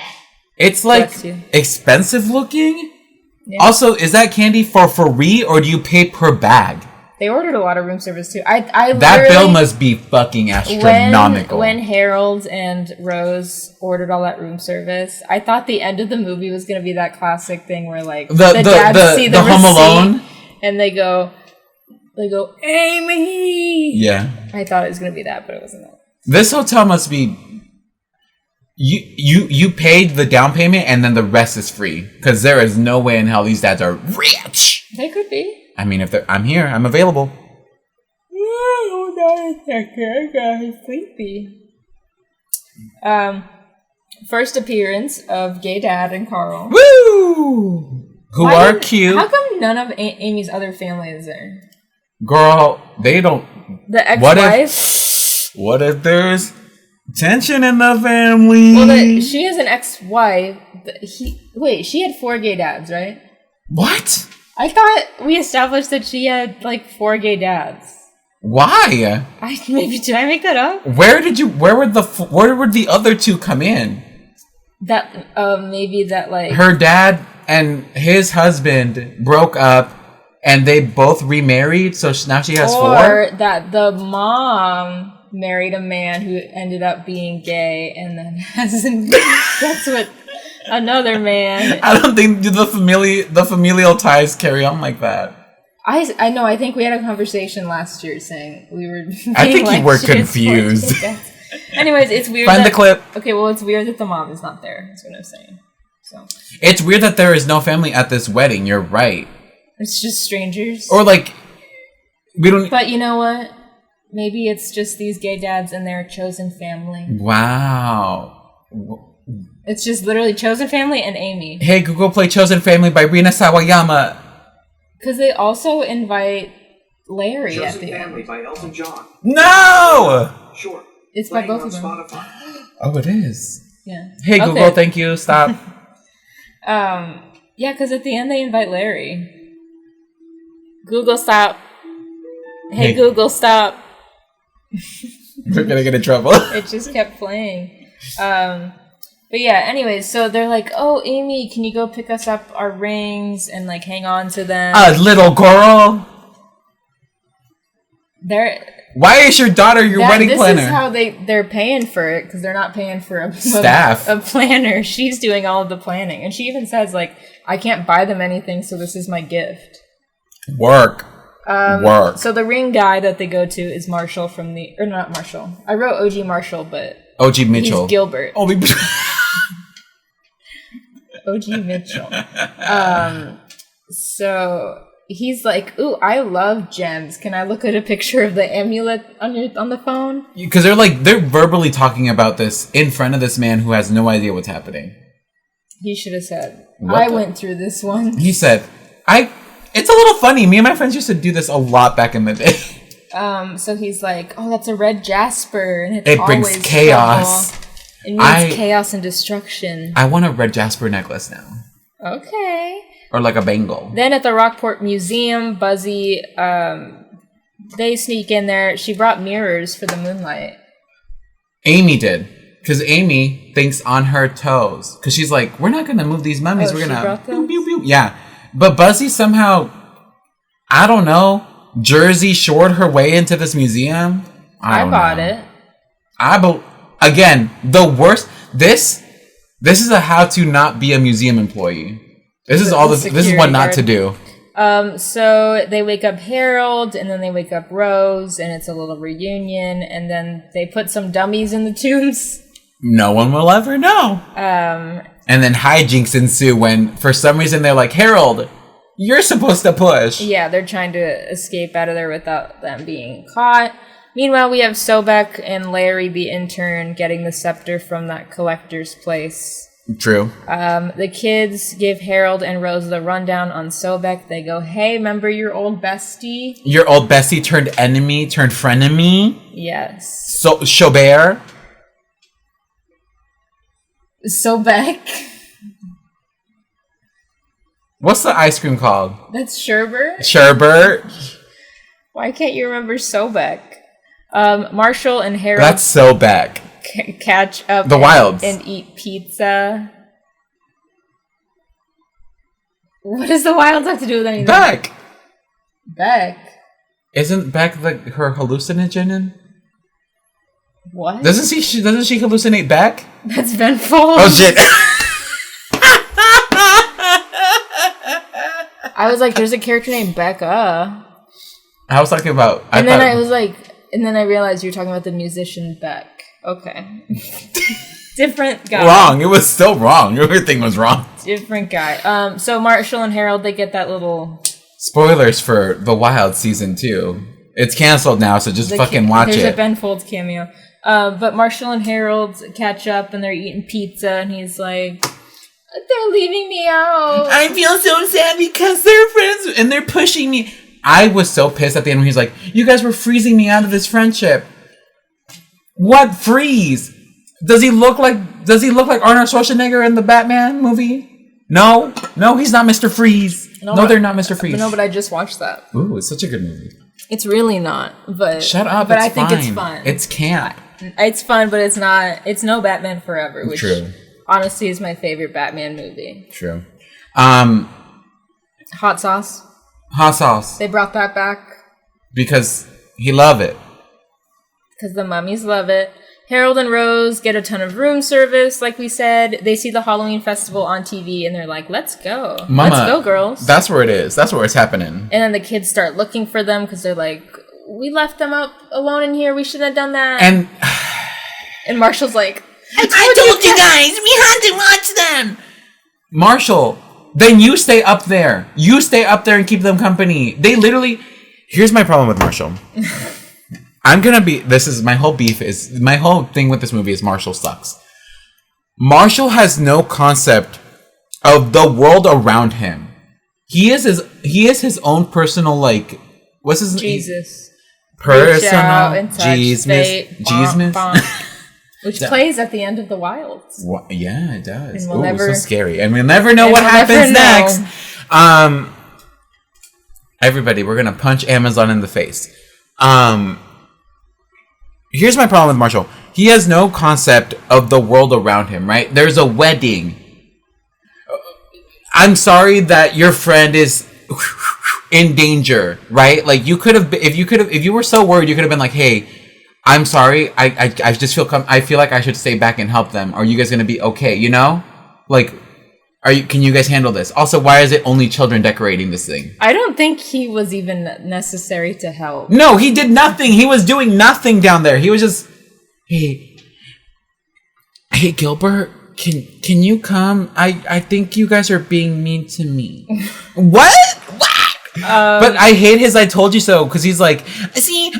It's like Bless you. expensive looking. Yeah. Also, is that candy for free or do you pay per bag? They ordered a lot of room service too. I That bill literally- must be fucking astronomical. When Harold and Rose ordered all that room service, I thought the end of the movie was going to be that classic thing where like the dads see the Home receipt Alone. and they go, Amy. Yeah. I thought it was going to be that, but it wasn't that. This hotel must be. You paid the down payment and then the rest is free because there is no way in hell these dads are rich. They could be. I mean, if I'm here, I'm available. Hold on a second, I got sleepy. First appearance of Gay Dad and Carl. Woo! Who are cute. How come none of Amy's other family is there? Girl, they don't. The ex-wife? What if there's tension in the family? Well, she has an ex-wife. She had 4 gay dads, right? What? I thought we established that she had like 4 gay dads. Why? Did I make that up? Where would the other two come in? That maybe that like Her dad and his husband broke up and they both remarried, so now she has 4? or that the mom married a man who ended up being gay and then that's what another man. I don't think the familial ties carry on like that. I know. I think we had a conversation last year saying we were. I think like, you were she has 4 confused. gay dads. Anyways, it's weird. Find the clip. Okay, well, it's weird that the mom is not there. That's what I'm saying. So It's weird that there is no family at this wedding. You're right. it's just strangers. Or like, we don't. But you know what? Maybe it's just these gay dads and their chosen family. Wow. It's just literally chosen family and Amy. Hey, Google, play Chosen Family by Rina Sawayama. Because they also invite Larry at Chosen the Family end. by Elton John. No! Sure. It's by Playing both on of them. Spotify. Oh, it is. Yeah. Hey, Okay. Google, thank you. Stop. Yeah, because at the end they invite Larry. Google, stop. Hey, Google, stop. We're gonna get in trouble. It just kept playing. But yeah, anyways, so they're like, oh, Amy, can you go pick us up our rings and like hang on to them? Little girl. Why is your daughter your wedding planner? This is how they're paying for it, because they're not paying for a planner. She's doing all of the planning. And she even says, like, I can't buy them anything, so this is my gift. Work. So the ring guy that they go to is Marshall from the... Or not Marshall. I wrote OG Marshall, but... OG Mitchell. He's Gilbert. OG Mitchell. So... He's like, ooh, I love gems. Can I look at a picture of the amulet on the phone? Because they're verbally talking about this in front of this man who has no idea what's happening. He should have said, I went through this one. He said, it's a little funny. Me and my friends used to do this a lot back in the day. So he's like, oh, that's a red jasper. And it brings chaos. Trouble. It means chaos and destruction. I want a red jasper necklace now. Okay. Or like a bangle. Then at the Rockport Museum, Buzzy, they sneak in there. She brought mirrors for the moonlight. Amy did. Because Amy thinks on her toes. Because she's like, we're not going to move these mummies. We're going to... Pew, pew, pew. Yeah. But Buzzy somehow, I don't know, Jersey shored her way into this museum. I bought it. Again, the worst... This is a how to not be a museum employee. This is what not to do. So they wake up Harold, and then they wake up Rose, and it's a little reunion, and then they put some dummies in the tombs. No one will ever know. And then hijinks ensue when, for some reason, they're like, Harold, you're supposed to push. Yeah, they're trying to escape out of there without them being caught. Meanwhile, we have Sobek and Larry, the intern, getting the scepter from that collector's place. True. The kids give Harold and Rose the rundown on Sobek. They go, hey, remember your old bestie? Your old bestie turned enemy, turned frenemy? Yes. So, Chaubert? Sobek. What's the ice cream called? That's Sherbert? Sherbert? Why can't you remember Sobek? Marshall and Harold... That's Sobek. Catch up the Wilds and eat pizza. What does the Wilds have to do with anything? Beck. Isn't Beck her hallucinogen? What? Doesn't she hallucinate Beck? That's Ben Folds. Oh shit. I was like, there's a character named Becca. I was talking about and then I realized you were talking about the musician Beck. Okay. Different guy. Wrong. It was still wrong. Everything was wrong. Different guy. So Marshall and Harold, they get that little... Spoilers for The Wild Season 2. It's canceled now, so just fucking watch it. There's a Ben Folds cameo. But Marshall and Harold catch up, and they're eating pizza, and he's like, they're leaving me out. I feel so sad because they're friends, and they're pushing me. I was so pissed at the end when he's like, you guys were freezing me out of this friendship. What freeze? Does he look like Arnold Schwarzenegger in the Batman movie? No, he's not Mr. Freeze. No, they're not Mr. Freeze. No, but I just watched that. Ooh, it's such a good movie. It's really not, but shut up. But I think it's fun. It's camp. It's fun, but it's not. It's no Batman Forever, which True. honestly is my favorite Batman movie. True. Hot sauce. Hot sauce. They brought that back because he loved it. Because the mummies love it. Harold and Rose get a ton of room service, like we said. They see the Halloween festival on TV, and they're like, let's go. Mama, let's go, girls. That's where it is. That's where it's happening. And then the kids start looking for them, because they're like, we left them up alone in here. We shouldn't have done that. And Marshall's like, I told you guys, we had to watch them. Marshall, then you stay up there. You stay up there and keep them company. They literally... Here's my problem with Marshall. My whole thing with this movie is Marshall sucks. Marshall has no concept of the world around him. He is his own personal, like, what's his name? Jesus. Personal Jesus. Which plays at the end of The Wilds. Yeah, it does. And we'll so scary. And we'll never know what happens next. Everybody, we're going to punch Amazon in the face. Here's my problem with Marshall. He has no concept of the world around him, right? There's a wedding. I'm sorry that your friend is in danger, right? Like you could have, if you were so worried, you could have been like, hey, I'm sorry. I just I feel like I should stay back and help them. Are you guys going to be okay? You know, like, can you guys handle this? Also, why is it only children decorating this thing? I don't think he was even necessary to help. No, he did nothing. He was doing nothing down there. He was just, hey, Gilbert, can you come? I think you guys are being mean to me. What? But I hate his "I told you so" because he's like, see,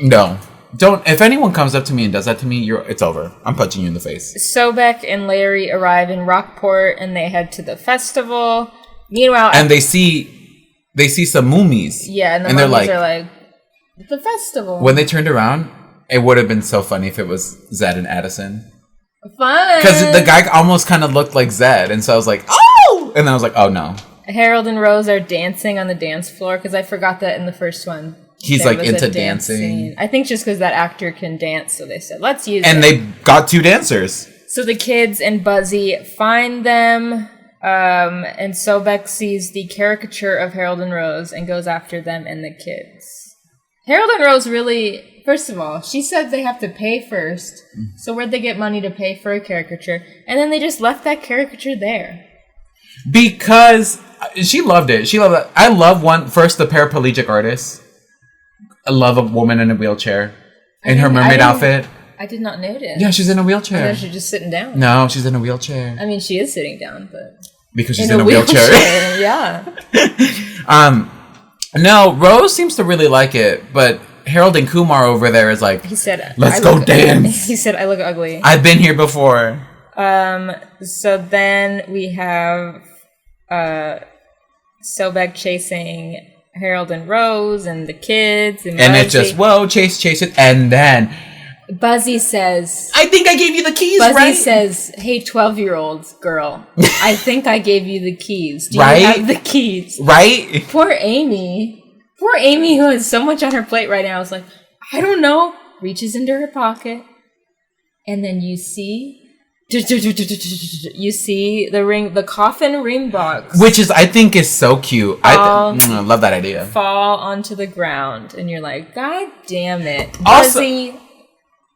no. Don't. If anyone comes up to me and does that to me, it's over. I'm punching you in the face. Sobek and Larry arrive in Rockport and they head to the festival. Meanwhile, and they see some mummies. Yeah, and the mummies are like, the festival. When they turned around, it would have been so funny if it was Zed and Addison. Fun. Because the guy almost kind of looked like Zed, and so I was like, oh! And then I was like, oh no. Harold and Rose are dancing on the dance floor because I forgot that in the first one. He's like into dancing. I think just because that actor can dance, so they said, let's use it. And they got 2 dancers. So the kids and Buzzy find them, and Sobek sees the caricature of Harold and Rose and goes after them and the kids. Harold and Rose really, first of all, she said they have to pay first. So where'd they get money to pay for a caricature? And then they just left that caricature there. Because she loved it. She loved it. I love the paraplegic artist. I love a woman in a wheelchair in her mermaid outfit. I did not notice. Yeah, she's in a wheelchair. I thought she's just sitting down. No, she's in a wheelchair. I mean, she is sitting down, but because she's in a wheelchair. Yeah. No, Rose seems to really like it, but Harold and Kumar over there is like, he said, "Let's go dance." He said, "I look ugly." I've been here before. So then we have Sobek chasing Harold and Rose and the kids. And it's just, whoa, chase it. And then Buzzy says, I think I gave you the keys, Buzzy right? says, hey, 12-year-old girl, I think I gave you the keys. Do right? you have the keys? Right? Poor Amy, who has so much on her plate right now, is like, I don't know. Reaches into her pocket. And then you see the coffin ring box, which I think is so cute. I love that idea. Fall onto the ground, and you're like, God damn it, Buzzy! Also,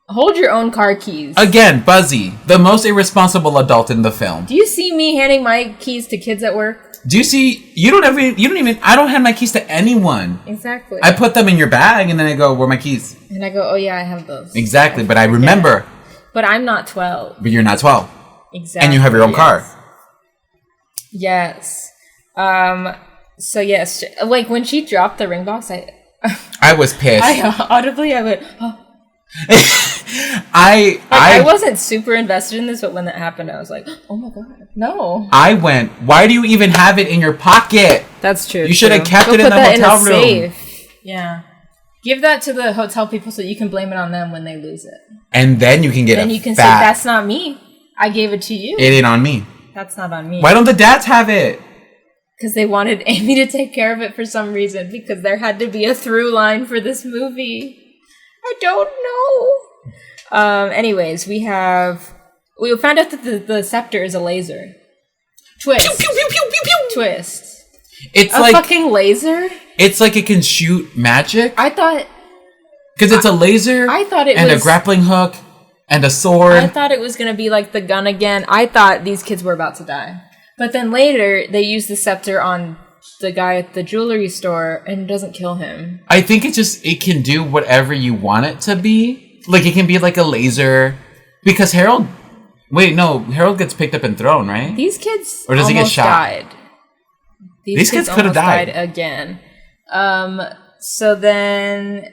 hold your own car keys. Again, Buzzy, the most irresponsible adult in the film. Do you see me handing my keys to kids at work? Do you see? I don't hand my keys to anyone. Exactly. I put them in your bag, and then I go, where are my keys? And I go, oh yeah, I have those. Exactly, but I remember. But I'm not 12. But you're not 12. Exactly. And you have your own car. Yes. So yes, like when she dropped the ring box, I was pissed. I went, oh. I wasn't super invested in this, but when that happened, I was like, oh my god, no. I went, why do you even have it in your pocket? That's true. You should have kept it in the hotel room. Safe. Yeah. Give that to the hotel people so you can blame it on them when they lose it. And then you can get say, that's not me. I gave it to you. It ain't on me. That's not on me. Why don't the dads have it? Because they wanted Amy to take care of it for some reason. Because there had to be a through line for this movie. I don't know. Anyways, we found out that the scepter is a laser. Twist. Pew, pew, pew, pew, pew, pew. Twist. It's a fucking laser? It's like it can shoot magic. I thought... Because it's a laser and a grappling hook and a sword. I thought it was going to be like the gun again. I thought these kids were about to die. But then later, they use the scepter on the guy at the jewelry store and it doesn't kill him. I think it can do whatever you want it to be. Like, it can be like a laser. Because Harold gets picked up and thrown, right? These kids or does he get shot? Died. These kids could have died again. So then,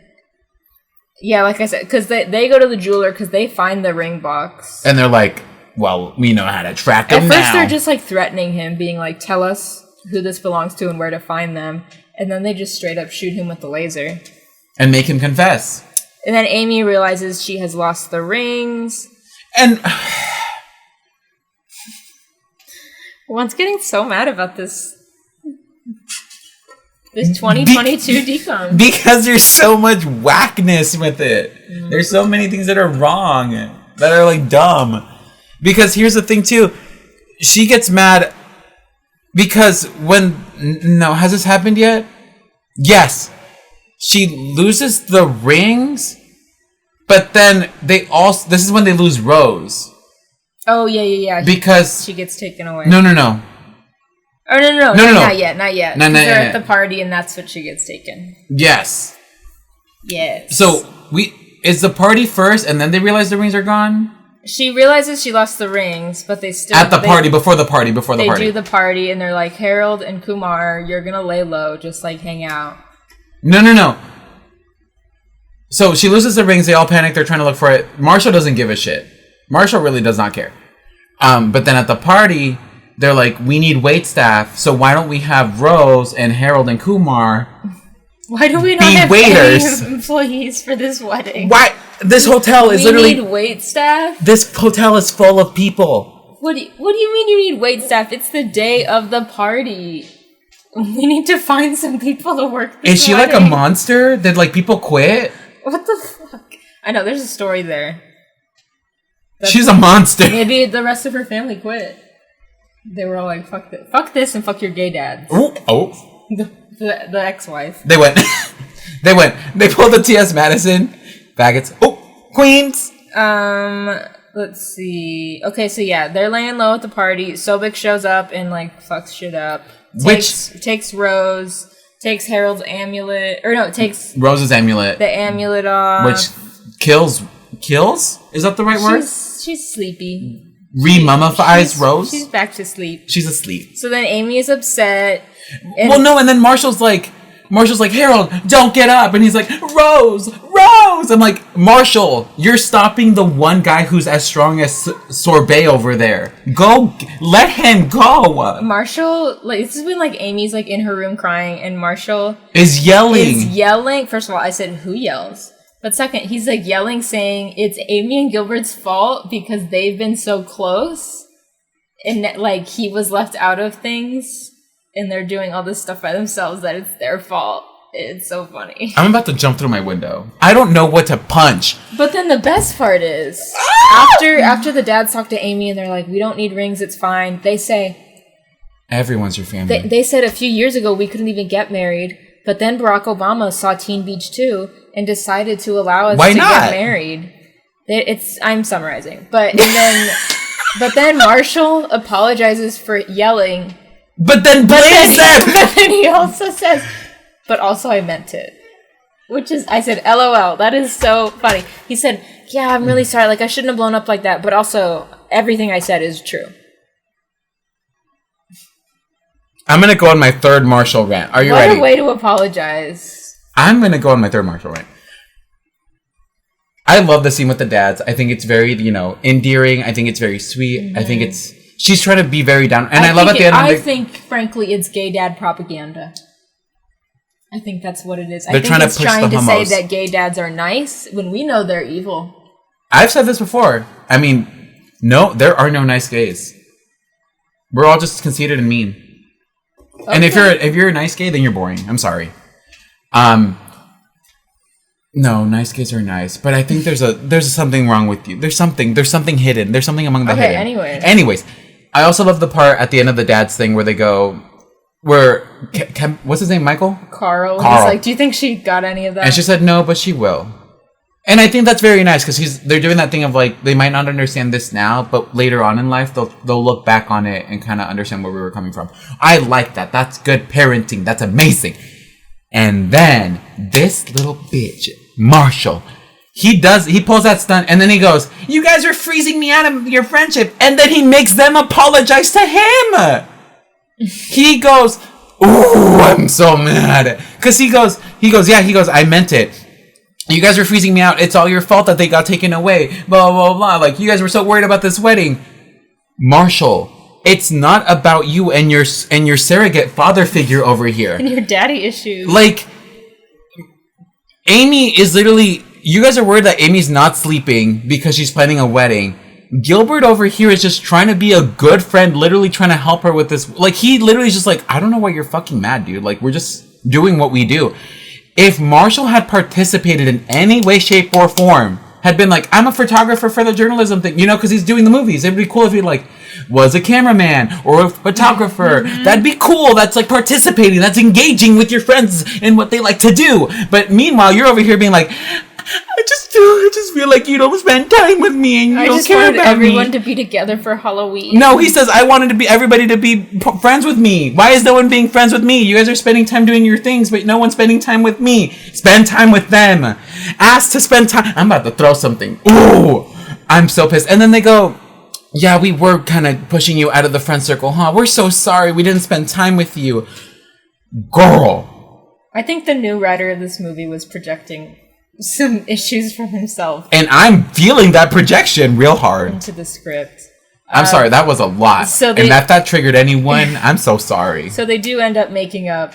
yeah, like I said, because they go to the jeweler because they find the ring box. And they're like, well, we know how to track them now. At first, they're just like threatening him, being like, tell us who this belongs to and where to find them. And then they just straight up shoot him with the laser. And make him confess. And then Amy realizes she has lost the rings. And Juan's getting so mad about this 2022 decom. because there's so much whackness with it. There's so many things that are wrong, that are like dumb. Because here's the thing too, she gets mad because has this happened yet? Yes. She loses the rings, but then this is when they lose Rose. Oh, yeah. Because she gets taken away. No. Oh, no, not yet. Not They're yet. at the party and that's when she gets taken. Yes. Yes. So, is the party first and then they realize the rings are gone? She realizes she lost the rings, but they still... At the party, before the party. They do the party and they're like, Harold and Kumar, you're gonna lay low, just like hang out. No. So she loses the rings. They all panic. They're trying to look for it. Marshall doesn't give a shit. Marshall really does not care. But then at the party, they're like, we need waitstaff. So why don't we have Rose and Harold and Kumar? Why do we not have waiters? any employees for this wedding? Why? This hotel is literally... We need waitstaff? This hotel is full of people. What do you mean you need waitstaff? It's the day of the party. We need to find some people to work this Is she wedding. like a monster? Did like people quit? What the fuck? I know, there's a story there. She's a monster. Maybe the rest of her family quit. They were all like, fuck this and fuck your gay dad. Ooh, oh. The ex-wife. They went. They pulled the T.S. Madison. Faggots. Oh, Queens. Let's see. Okay, so yeah, they're laying low at the party. Sobek shows up and like fucks shit up. Takes Rose, takes Harold's amulet, takes Rose's amulet. The amulet off. Which kills? Is that the right word? She's sleepy. Remummifies Rose? She's back to sleep. She's asleep. So then Amy is upset. And then Marshall's like, Harold, don't get up. And he's like, Rose. I'm like, Marshall, you're stopping the one guy who's as strong as Sorbet over there. Go, let him go. Marshall, like, this is when like Amy's like in her room crying and Marshall is yelling. First of all, I said, who yells? But second, he's like yelling saying it's Amy and Gilbert's fault because they've been so close. And like he was left out of things and they're doing all this stuff by themselves that it's their fault. It's so funny. I'm about to jump through my window. I don't know what to punch. But then the best part is after the dads talk to Amy and they're like, we don't need rings, it's fine. They say everyone's your family. They said a few years ago we couldn't even get married, but then Barack Obama saw Teen Beach 2 and decided to allow us get married. I'm summarizing. But then Marshall apologizes for yelling. But then blames them. But then he also says, but also I meant it. Which is, I said, LOL. That is so funny. He said, yeah, I'm really sorry. Like, I shouldn't have blown up like that. But also, everything I said is true. I'm going to go on my third Marshall rant. Are you ready? What a way to apologize. I'm going to go on my third Marshall rant. I love the scene with the dads. I think it's very, endearing. I think it's very sweet. Mm-hmm. I think she's trying to be very down. And I love at the end of I think, frankly, it's gay dad propaganda. I think that's what it is. They're trying to push trying the to say homos. that gay dads are nice when we know they're evil. I've said this before. I mean, no, there are no nice gays. We're all just conceited and mean. Okay. And if you're a nice gay, then you're boring. I'm sorry. No, nice gays are nice, but I think there's something wrong with you. There's something hidden. There's something among the hidden. Anyways, I also love the part at the end of the dad's thing where they go, what's his name, Michael? Carl. He's like, do you think she got any of that? And she said no, but she will. And I think that's very nice because they're doing that thing of like they might not understand this now, but later on in life they'll look back on it and kind of understand where we were coming from. I like that. That's good parenting. That's amazing. And then this little bitch, Marshall, he pulls that stunt and then he goes, "You guys are freezing me out of your friendship," and then he makes them apologize to him. He goes, "Ooh, I'm so mad," because he goes, "I meant it. You guys were freezing me out. It's all your fault that they got taken away. Blah, blah, blah. Like, you guys were so worried about this wedding." Marshall, it's not about you and your surrogate father figure over here. And your daddy issues. Like, Amy is literally you guys are worried that Amy's not sleeping because she's planning a wedding. Gilbert over here is just trying to be a good friend, literally trying to help her with this. Like, he literally is just like, I don't know why you're fucking mad, dude. Like, we're just doing what we do. If Marshall had participated in any way, shape, or form, had been like, I'm a photographer for the journalism thing, you know, because he's doing the movies. It'd be cool if he, like, was a cameraman or a photographer. That'd be cool. That's, like, participating. That's engaging with your friends in what they like to do. But meanwhile, you're over here being like, I just feel like you don't spend time with me and you don't care about me. I just wanted everyone to be together for Halloween. No, he says, I wanted everybody to be friends with me. Why is no one being friends with me? You guys are spending time doing your things, but no one's spending time with me. Spend time with them. Ask to spend time. I'm about to throw something. Ooh, I'm so pissed. And then they go, yeah, we were kind of pushing you out of the friend circle, huh? We're so sorry. We didn't spend time with you. Girl. I think the new writer of this movie was projecting some issues from himself. And I'm feeling that projection real hard. Into the script. I'm sorry, that was a lot. So and if that triggered anyone, I'm so sorry. So they do end up making up,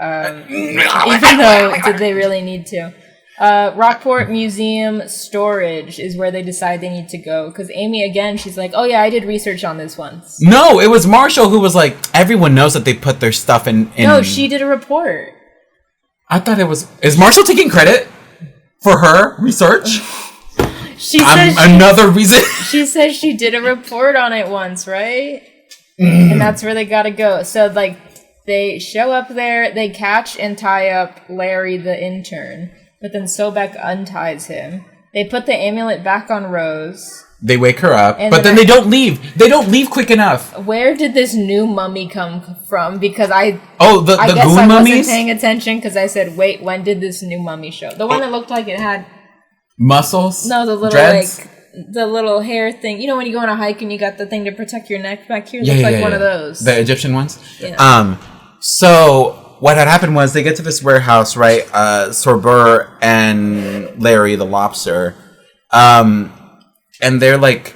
even though did they really need to. Rockport Museum Storage is where they decide they need to go. Because Amy, again, she's like, oh yeah, I did research on this once. No, it was Marshall who was like, everyone knows that they put their stuff in... No, she did a report. I thought it was... Is Marshall taking credit for her research? Another reason. She says she did a report on it once, right? And that's where they gotta go. So, like, they show up there, they catch and tie up Larry the intern, but then Sobek unties him. They put the amulet back on Rose. They wake her up, but then they don't leave. They don't leave quick enough. Where did this new mummy come from? Because I guess goon I mummies? wasn't paying attention because I said, wait, when did this new mummy show? The one that looked like it had... Muscles? No, the little, dreads? like, the little hair thing. You know when you go on a hike and you got the thing to protect your neck back here? It Yeah, looks yeah, like yeah, one yeah. of those. The Egyptian ones? Yeah. So what had happened was they get to this warehouse, right? Sorbert and Larry, the lobster. And they're like,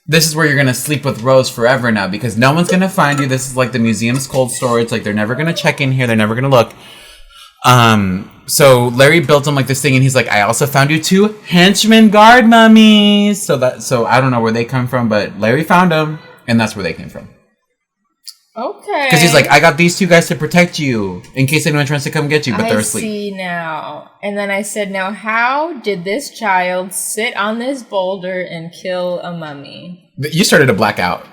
this is where you're going to sleep with Rose forever now because no one's going to find you. This is like the museum's cold storage. Like, they're never going to check in here. They're never going to look. So Larry built him like this thing and he's like, I also found you 2 henchman guard mummies. So I don't know where they come from, but Larry found them and that's where they came from. Okay. Because he's like, I got these 2 guys to protect you in case anyone tries to come get you, but they're asleep. I see now. And then I said, now how did this child sit on this boulder and kill a mummy? You started to black out.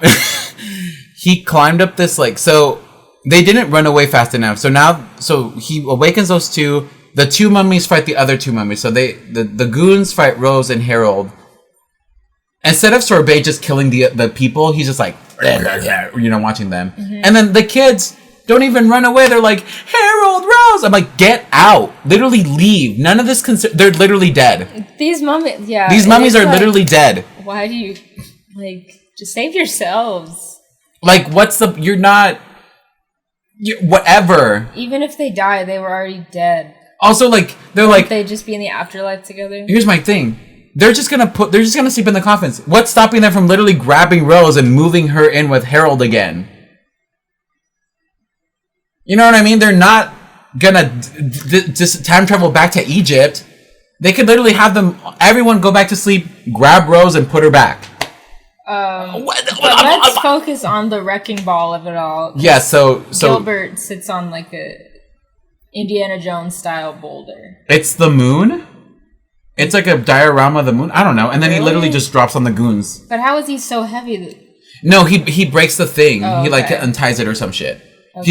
He climbed up this, like, so they didn't run away fast enough. So he awakens those 2. The 2 mummies fight the other 2 mummies. So the goons fight Rose and Harold. Instead of Sorbet just killing the people, he's just like, you know, watching them. Mm-hmm. And then the kids don't even run away. They're like, Harold, Rose. I'm like, get out. Literally leave. None of this they're literally dead. These mummies, yeah. These mummies are like, literally dead. Why do you, like, just save yourselves? Like, you're not, whatever. Even if they die, they were already dead. Also, like, they're like, they just be in the afterlife together? Here's my thing. They're just gonna sleep in the coffins. What's stopping them from literally grabbing Rose and moving her in with Harold again? You know what I mean? They're not gonna just time travel back to Egypt. They could literally have everyone go back to sleep, grab Rose, and put her back. Let's focus on the wrecking ball of it all. Yeah, so Gilbert sits on like a Indiana Jones style boulder. It's the moon? It's like a diorama of the moon. I don't know. And then he literally just drops on the goons. But how is he so heavy? No, he breaks the thing. Oh, okay. He like unties it or some shit. Okay.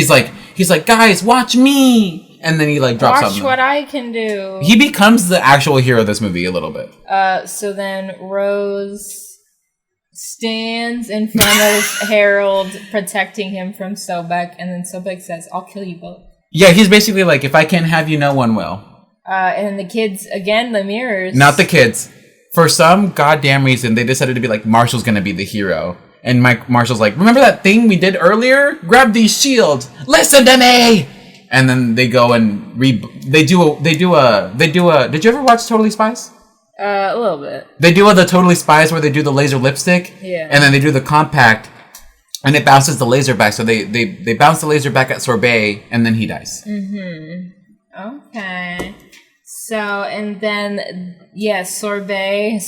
He's like, guys, watch me. And then he like drops on them. Watch what I can do. He becomes the actual hero of this movie a little bit. So then Rose stands in front of Harold, protecting him from Sobek, and then Sobek says, I'll kill you both. Yeah, he's basically like, if I can't have you, no one will. And then the kids, again, the mirrors. Not the kids. For some goddamn reason, they decided to be like, Marshall's gonna be the hero. And Marshall's like, remember that thing we did earlier? Grab these shields. Listen to me. And then they go and they do a. Did you ever watch Totally Spies? A little bit. They do the Totally Spies where they do the laser lipstick. Yeah. And then they do the compact, and it bounces the laser back. So they bounce the laser back at Sorbet, and then he dies. Mm-hmm. Okay. So, and then, Sobek,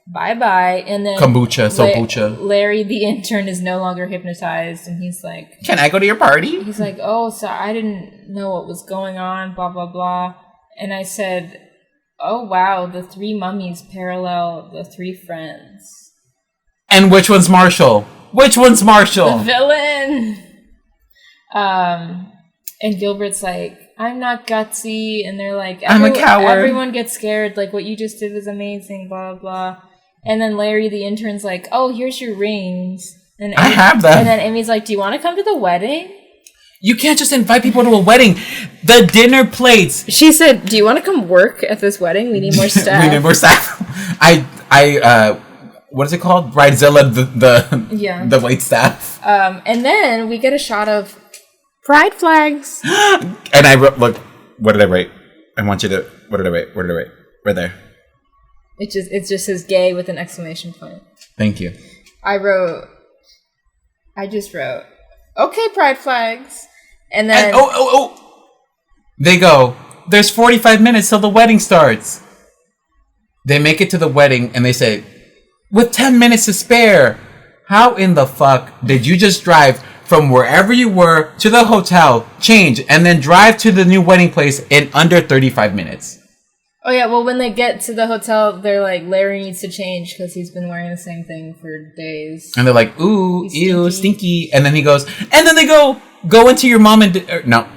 bye-bye. And then... Kombucha. Larry, the intern, is no longer hypnotized, and he's like... Can I go to your party? He's like, oh, so I didn't know what was going on, blah, blah, blah. And I said, oh, wow, the 3 mummies parallel the 3 friends. And which one's Marshall? The villain! And Gilbert's like, I'm not gutsy, and they're like, I'm a coward. Everyone gets scared, like, what you just did was amazing, blah, blah, blah. And then Larry, the intern's like, oh, here's your rings. And I have them. And then Amy's like, do you want to come to the wedding? You can't just invite people to a wedding. The dinner plates. She said, do you want to come work at this wedding? We need more staff. We need more staff. What is it called? Bridezilla, the wait staff. And then we get a shot of pride flags. And I wrote, look, what did I write? I want you to, what did I write? Right there. It just says gay with an exclamation point. Thank you. I just wrote, okay, pride flags. And then... And, they go, there's 45 minutes till the wedding starts. They make it to the wedding and they say, with 10 minutes to spare. How in the fuck did you just drive from wherever you were to the hotel, change, and then drive to the new wedding place in under 35 minutes? Oh, yeah, well, when they get to the hotel, they're like, Larry needs to change because he's been wearing the same thing for days. And they're like, ooh, ew, stinky. And then he goes, and then they go into your mom and...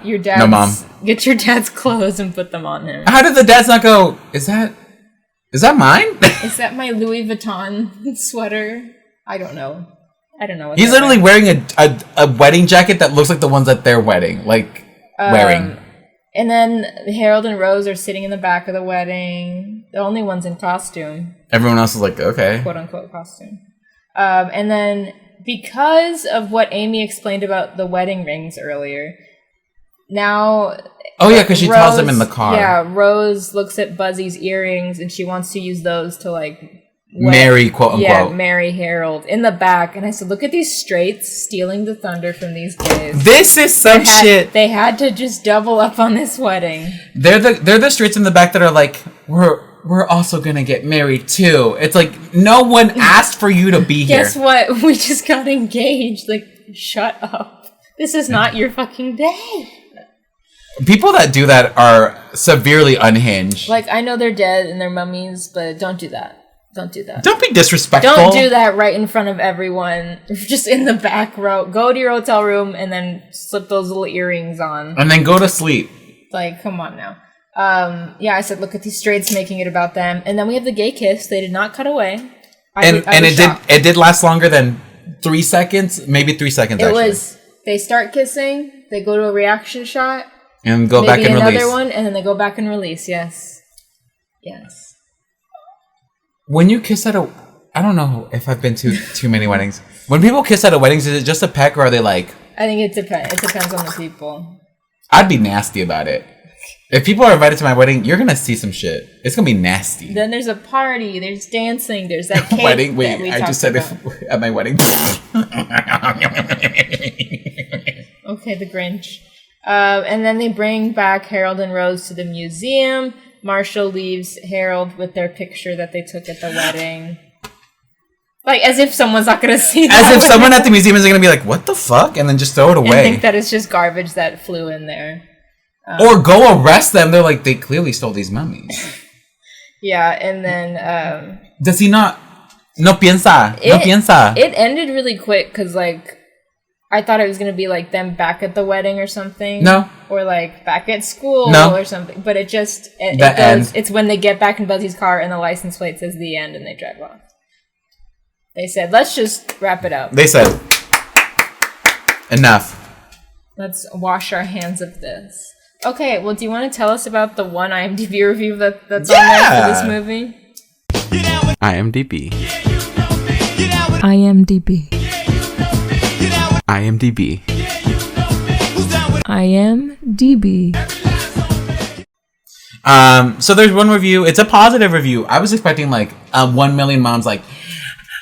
Your dad's... No, mom. Get your dad's clothes and put them on him. How did the dads not go, is that mine? Is that my Louis Vuitton sweater? I don't know. What He's literally wearing a wedding jacket that looks like the ones at their wedding. Like, wearing. And then Harold and Rose are sitting in the back of the wedding. The only ones in costume. Everyone else is like, okay. Quote unquote costume. And then because of what Amy explained about the wedding rings earlier, now... Oh yeah, because she tells them in the car. Yeah, Rose looks at Buzzy's earrings and she wants to use those to like... marry, quote unquote. Yeah, marry Harold in the back. And I said, look at these straights stealing the thunder from these guys. This is some shit. They had to just double up on this wedding. They're the straights in the back that are like, we're also gonna get married too. It's like, no one asked for you to be here. Guess what? We just got engaged. Like, shut up. This is not your fucking day. People that do that are severely unhinged. Like, I know they're dead and they're mummies, but don't do that. Don't do that. Don't be disrespectful. Don't do that right in front of everyone. Just in the back row. Go to your hotel room and then slip those little earrings on. And then go to sleep. Like, come on now. Yeah, I said, look at these straights making it about them. And then we have the gay kiss. They did not cut away. It did last longer than 3 seconds. Maybe 3 seconds, actually. They start kissing. They go to a reaction shot. And go back and release. Maybe another one. And then they go back and release. Yes. Yes. When you kiss at a... I don't know if I've been to too many weddings. When people kiss at a wedding, is it just a peck or are they like... I think it depends. It depends on the people. I'd be nasty about it. If people are invited to my wedding, you're going to see some shit. It's going to be nasty. Then there's a party. There's dancing. There's that cake wedding? Wait, that we I just said about. At my wedding. Okay, the Grinch. And then they bring back Harold and Rose to the museum. Marshall leaves Harold with their picture that they took at the wedding. Like, as if someone's not going to see that. As if someone at the museum is going to be like, what the fuck? And then just throw it away. And think that it's just garbage that flew in there. Or go arrest them. They're like, they clearly stole these mummies. Yeah, and then... Does he not... No piensa. It ended really quick, because, like... I thought it was going to be, like, them back at the wedding or something. No. Or, like, back at school or something. But it just... It goes, it's when they get back in Buzzy's car and the license plate says the end and they drive off. They said, let's just wrap it up. They said, enough. Let's wash our hands of this. Okay, well, do you want to tell us about the one IMDb review that's on there for this movie? IMDb. IMDb. IMDb. IMDb. So there's one review. It's a positive review. I was expecting like 1 million moms like,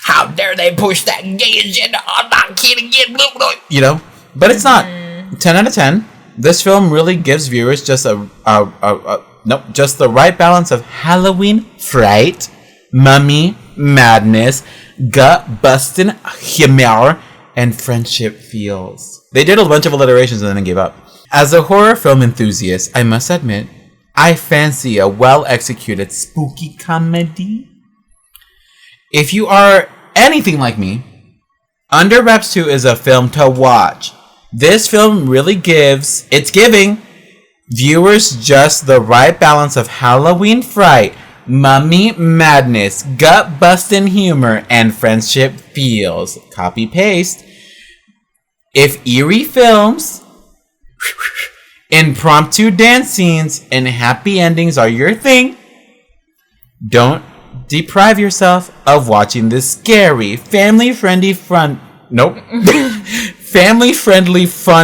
how dare they push that gay agenda on my kid again? You know, but it's not. 10 out of 10. This film really gives viewers just a Nope. Just the right balance of Halloween fright, mummy madness, gut busting humor, and friendship feels. They did a bunch of alliterations and then gave up. As a horror film enthusiast, I must admit, I fancy a well-executed spooky comedy. If you are anything like me, Under Wraps 2 is a film to watch. This film really it's giving viewers just the right balance of Halloween fright, mummy madness, gut-busting humor, and friendship feels. Copy-paste. If eerie films, impromptu dance scenes, and happy endings are your thing, don't deprive yourself of watching this scary, family-friendly fun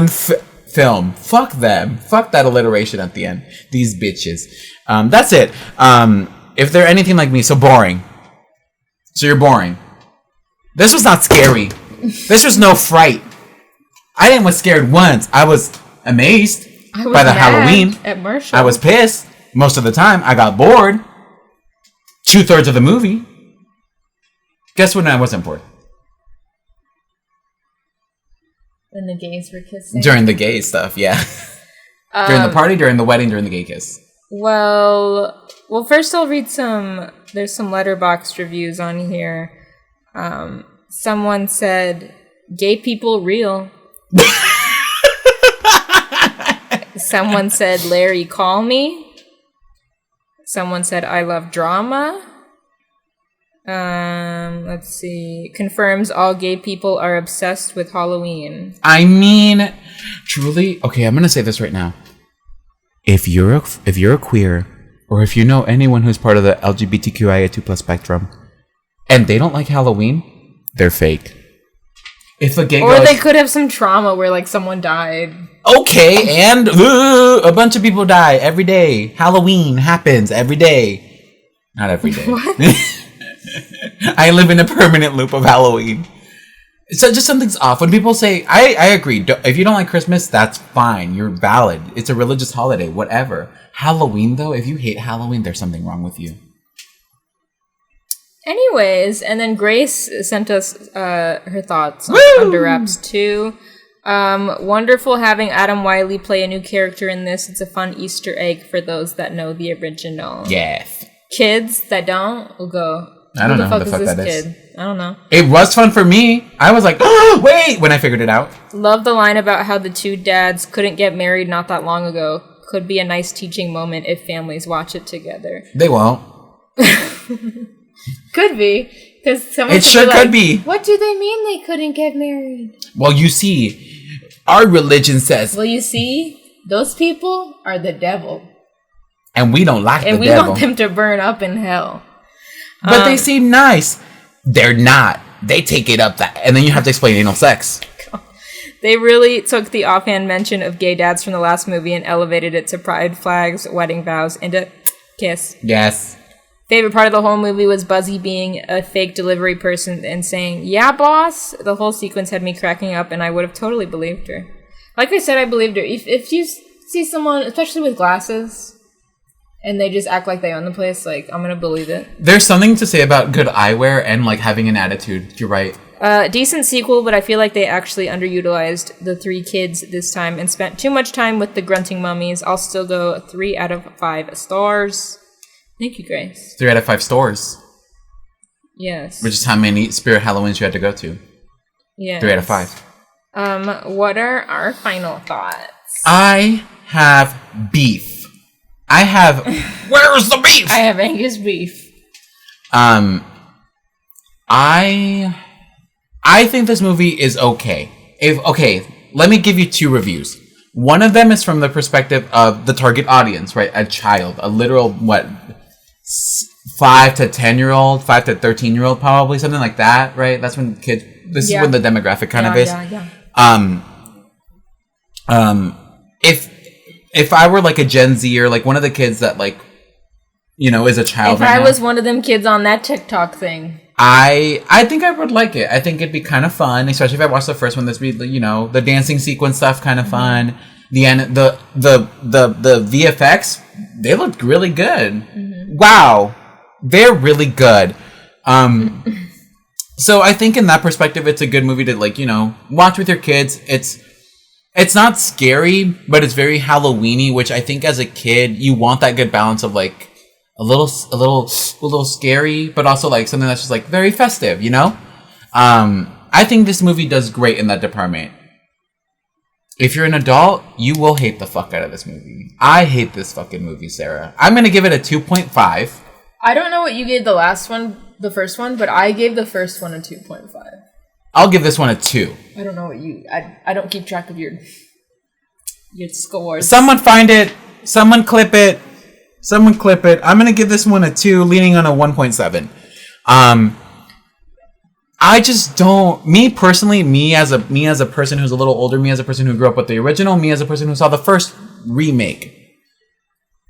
film. Fuck them. Fuck that alliteration at the end. These bitches. That's it. If they're anything like me, so boring. So you're boring. This was not scary. This was no fright. I was scared once. I was amazed by the Halloween. At Marshall. I was pissed most of the time. I got bored. 2/3 of the movie. Guess when I wasn't bored? When the gays were kissing. During the gay stuff, yeah. During the party, during the wedding, during the gay kiss. Well, first I'll read there's some Letterboxd reviews on here. Someone said, gay people real. Someone said, Larry, call me. Someone said, I love drama. Let's see. Confirms all gay people are obsessed with Halloween. I mean, truly, okay, I'm gonna say this right now. If you're a queer, or if you know anyone who's part of the LGBTQIA2+ spectrum, and they don't like Halloween, they're fake. If a gay or they could have some trauma where like someone died. Okay, and a bunch of people die every day. Halloween happens every day. Not every day. What? I live in a permanent loop of Halloween. So just something's off. When people say, I agree. If you don't like Christmas, that's fine. You're valid. It's a religious holiday, whatever. Halloween, though, if you hate Halloween, there's something wrong with you. Anyways, and then Grace sent us her thoughts on Under Wraps 2. Wonderful having Adam Wiley play a new character in this. It's a fun Easter egg for those that know the original. Yes. Kids that don't will go, I don't know who who the fuck is this kid? I don't know. It was fun for me. I was like, oh, wait, when I figured it out. Love the line about how the two dads couldn't get married not that long ago. Could be a nice teaching moment if families watch it together. They won't. Could be. Because someone It sure could be. What do they mean they couldn't get married? Well, you see, our religion says, Well, you see, those people are the devil. and we don't like And the we devil. want them to burn up in hell. But they seem nice. They're not. They take it up that. And then you have to explain anal sex. They really took the offhand mention of gay dads from the last movie and elevated it to pride flags, wedding vows, and a kiss. Yes. Favorite part of the whole movie was Buzzy being a fake delivery person and saying, yeah, boss. The whole sequence had me cracking up, and I would have totally believed her. Like I said, I believed her. If you see someone, especially with glasses, and they just act like they own the place, like, I'm gonna believe it. There's something to say about good eyewear and, like, having an attitude. You're right. Decent sequel, but I feel like they actually underutilized the 3 kids this time and spent too much time with the grunting mummies. I'll still go 3 out of 5 stars. Thank you, Grace. 3 out of 5 stores. Yes. Which is how many Spirit Halloweens you had to go to. Yes. 3 out of 5. What are our final thoughts? I have beef. Where's the beef? I have Angus beef. I think this movie is okay. Let me give you 2 reviews. One of them is from the perspective of the target audience, right? A child, a literal 5 to 10-year-old, 5 to 13-year-old, probably something like that, right? That's when kids. This is when the demographic kind of is. If I were like a Gen Z or like one of the kids that like, is a child. If I was one of them kids on that TikTok thing. I think I would like it. I think it'd be kind of fun, especially if I watched the first one. This be the dancing sequence stuff kind of fun. The VFX, they looked really good. Wow, they're really good. So I think in that perspective, it's a good movie to, like, you know, watch with your kids. It's not scary, but it's very Halloweeny, which I think as a kid you want that good balance of like a little scary, but also like something that's just like very festive, you know. I think this movie does great in that department. If you're an adult, you will hate the fuck out of this movie. I hate this fucking movie, Sarah. I'm gonna give it a 2.5. I don't know what you gave the first one, but I gave the first one a 2.5. I'll give this one a 2. I don't know what I don't keep track of your scores. Someone find it. Someone clip it. I'm gonna give this one a 2, leaning on a 1.7. I just don't. Me personally, me as a person who's a little older, me as a person who grew up with the original, me as a person who saw the first remake,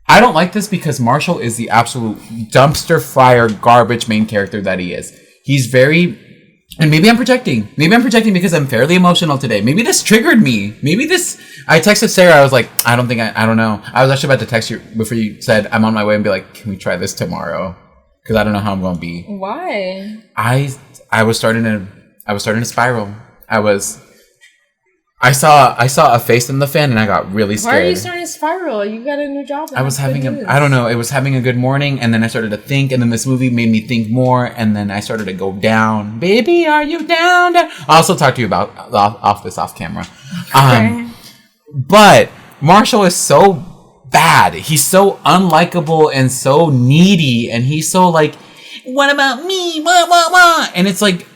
I don't like this because Marshall is the absolute dumpster fire garbage main character that he is. He's very, and maybe I'm projecting because I'm fairly emotional today. Maybe this triggered me. I texted Sarah. I was like, I don't know. I was actually about to text you before you said I'm on my way and be like, can we try this tomorrow? Because I don't know how I'm going to be. Why? I was starting to spiral. I saw a face in the fan and I got really scared. Why are you starting to spiral? You got a new job. I was having a good morning, and then I started to think, and then this movie made me think more, and then I started to go down. Baby, are you down? I'll also talk to you about off camera. Okay. But Marshall is so bad. He's so unlikable and so needy, and he's so like, what about me? What? And it's like,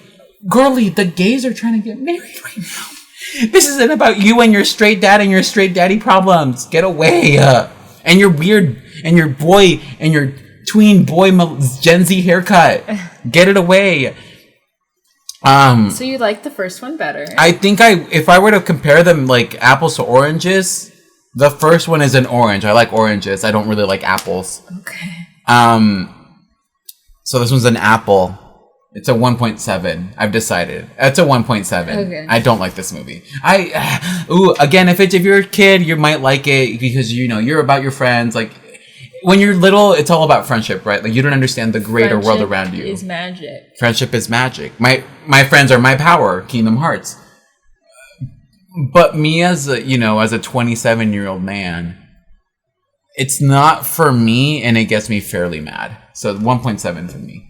girly, the gays are trying to get married right now. This isn't about you and your straight dad and your straight daddy problems. Get away. And your weird, and your boy, and your tween boy Gen Z haircut. Get it away. So you like the first one better? I think if I were to compare them like apples to oranges, the first one is an orange. I like oranges. I don't really like apples. Okay. So this one's an apple. It's a 1.7. I've decided. It's a 1.7. Okay. I don't like this movie. Again, if you're a kid, you might like it because you're about your friends. Like when you're little, it's all about friendship, right? Like you don't understand the greater world around you. Friendship is magic. Friendship is magic. My friends are my power. Kingdom Hearts. But me as a 27-year-old man, it's not for me, and it gets me fairly mad. So 1.7 for me.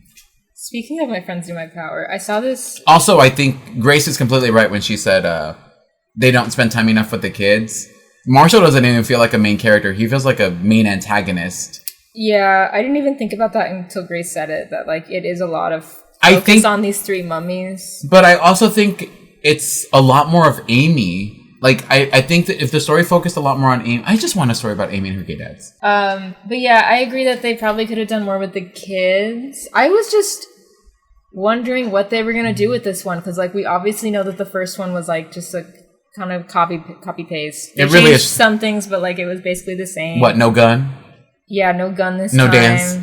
Speaking of my friends in my power, I saw this. Also, I think Grace is completely right when she said they don't spend time enough with the kids. Marshall doesn't even feel like a main character. He feels like a main antagonist. Yeah, I didn't even think about that until Grace said it, that like it is a lot of focus on these 3 mummies. But I also think it's a lot more of Amy. Like, I think that if the story focused a lot more on Amy... I just want a story about Amy and her gay dads. But yeah, I agree that they probably could have done more with the kids. I was just wondering what they were going to do with this one, because like we obviously know that the first one was like just a kind of copy paste. They it really changed is some things, but like it was basically the same. What, no gun? Yeah, no gun this time. No dance.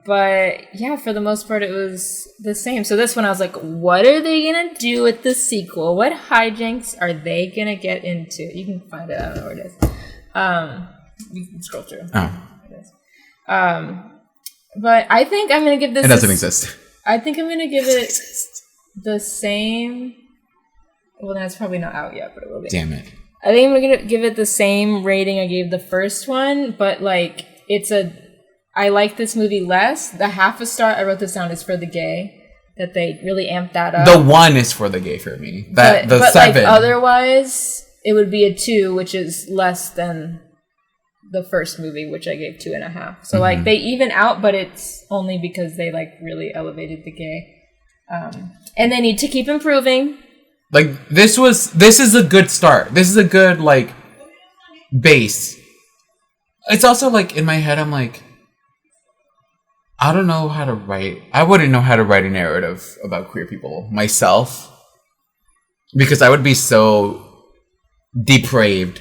But yeah, for the most part, it was the same. So this one, I was like, what are they going to do with the sequel? What hijinks are they going to get into? You can find it. I don't know where it is. You can scroll through. Oh. It is. But I think I'm going to give this... It doesn't exist. I think I'm going to give it the same... Well, that's probably not out yet, but it will be. Damn it. I think I'm going to give it the same rating I gave the first one, but like, I like this movie less. The half a star, I wrote this down, is for the gay. That they really amped that up. The 1 is for the gay for me. But 7. Like, otherwise, it would be a 2, which is less than the first movie, which I gave 2.5. So like, they even out, but it's only because they like really elevated the gay. And they need to keep improving. Like, this is a good start. This is a good, like, base. It's also, like, in my head, I'm like, I don't know how to write. I wouldn't know how to write a narrative about queer people myself. Because I would be so depraved.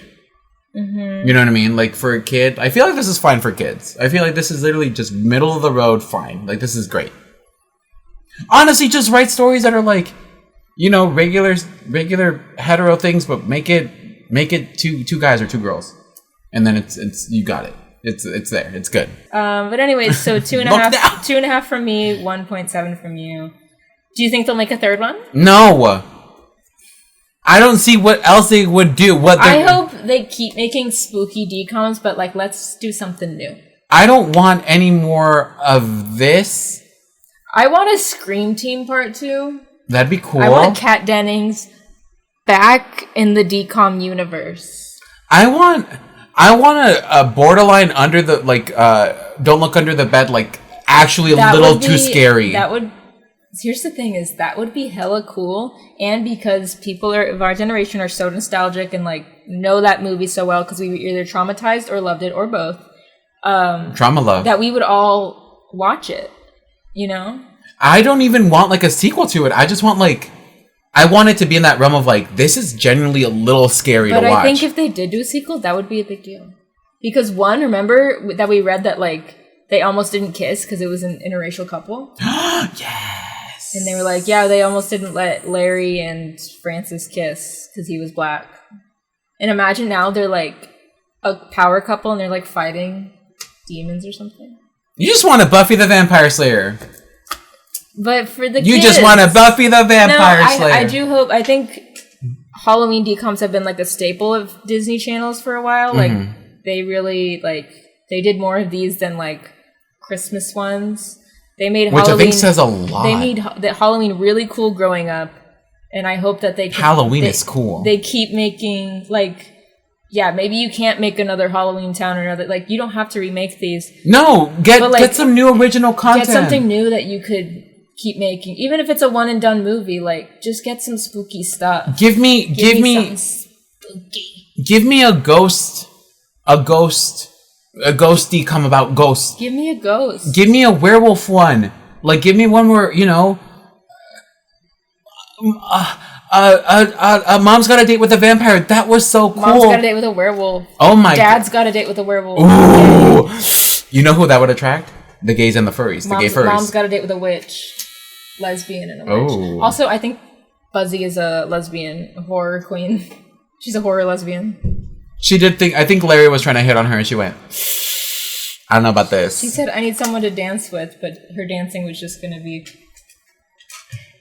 You know what I mean? Like, for a kid, I feel like this is fine for kids. I feel like this is literally just middle of the road fine. Like, this is great. Honestly, just write stories that are, like, regular hetero things, but make it Make it two guys or two girls, and then it's you got it. It's there. It's good. But anyways, so 2.5 from me, 1.7 from you. Do you think they'll make a third one? No. I don't see what else they would do. I hope they keep making spooky decoms, but like, let's do something new. I don't want any more of this. I want a Scream Team Part 2. That'd be cool. I want Kat Dennings back in the decom universe. I want a borderline under the don't look under the bed, like actually a little too scary. Here's the thing is that would be hella cool, and because people of our generation are so nostalgic and like know that movie so well because we were either traumatized or loved it or both. Trauma love. That we would all watch it, you know? I don't even want like a sequel to it. I just want I want it to be in that realm of like, this is genuinely a little scary to watch. But I think if they did do a sequel, that would be a big deal. Because one, remember that we read that like they almost didn't kiss because it was an interracial couple? Yes. And they were like, yeah, they almost didn't let Larry and Francis kiss because he was black. And imagine now they're like a power couple and they're like fighting demons or something. You just want a Buffy the Vampire Slayer. But for the You kids, just want a Buffy the Vampire Slayer. I do hope. I think Halloween decoms have been like a staple of Disney channels for a while. Like they really they did more of these than like Christmas ones. They made Which Halloween, I think says a lot. They made Halloween really cool growing up, and I hope that Halloween is cool. They keep making maybe you can't make another Halloween Town or another. Like you don't have to remake these. No, get some new original content. Get something new that you could keep making, even if it's a one and done movie. Like just get some spooky stuff. Give me something spooky. Give me a ghost decom about ghosts. Give me a ghost. Give me a werewolf one. Like, give me one where, you know, mom's got a date with a vampire. That was so cool. Mom's got a date with a werewolf. Oh my Dad's got a date with a werewolf. Ooh. You know who that would attract? The gays and the furries. The gay furries. Mom's got a date with a witch. Lesbian and a witch. Oh. Also, I think Buzzy is a lesbian horror queen. She's a horror lesbian. She did think, I think Larry was trying to hit on her and she went, I don't know about this. She said, I need someone to dance with, but her dancing was just going to be...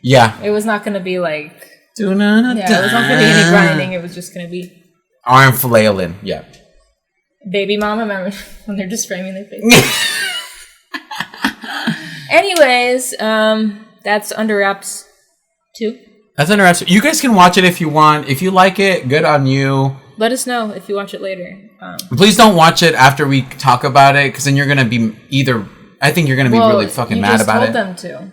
Yeah. It was not going to be like... Yeah, it was not going to be any grinding. It was just going to be... Arm flailing. Yeah. Baby mama, remember when they're just framing their face? Anyways, that's Under Wraps 2. That's Under Wraps. You guys can watch it if you want. If you like it, good on you. Let us know if you watch it later. Please don't watch it after we talk about it, because then you're going to be I think you're going to be really fucking mad about it. You just told them to.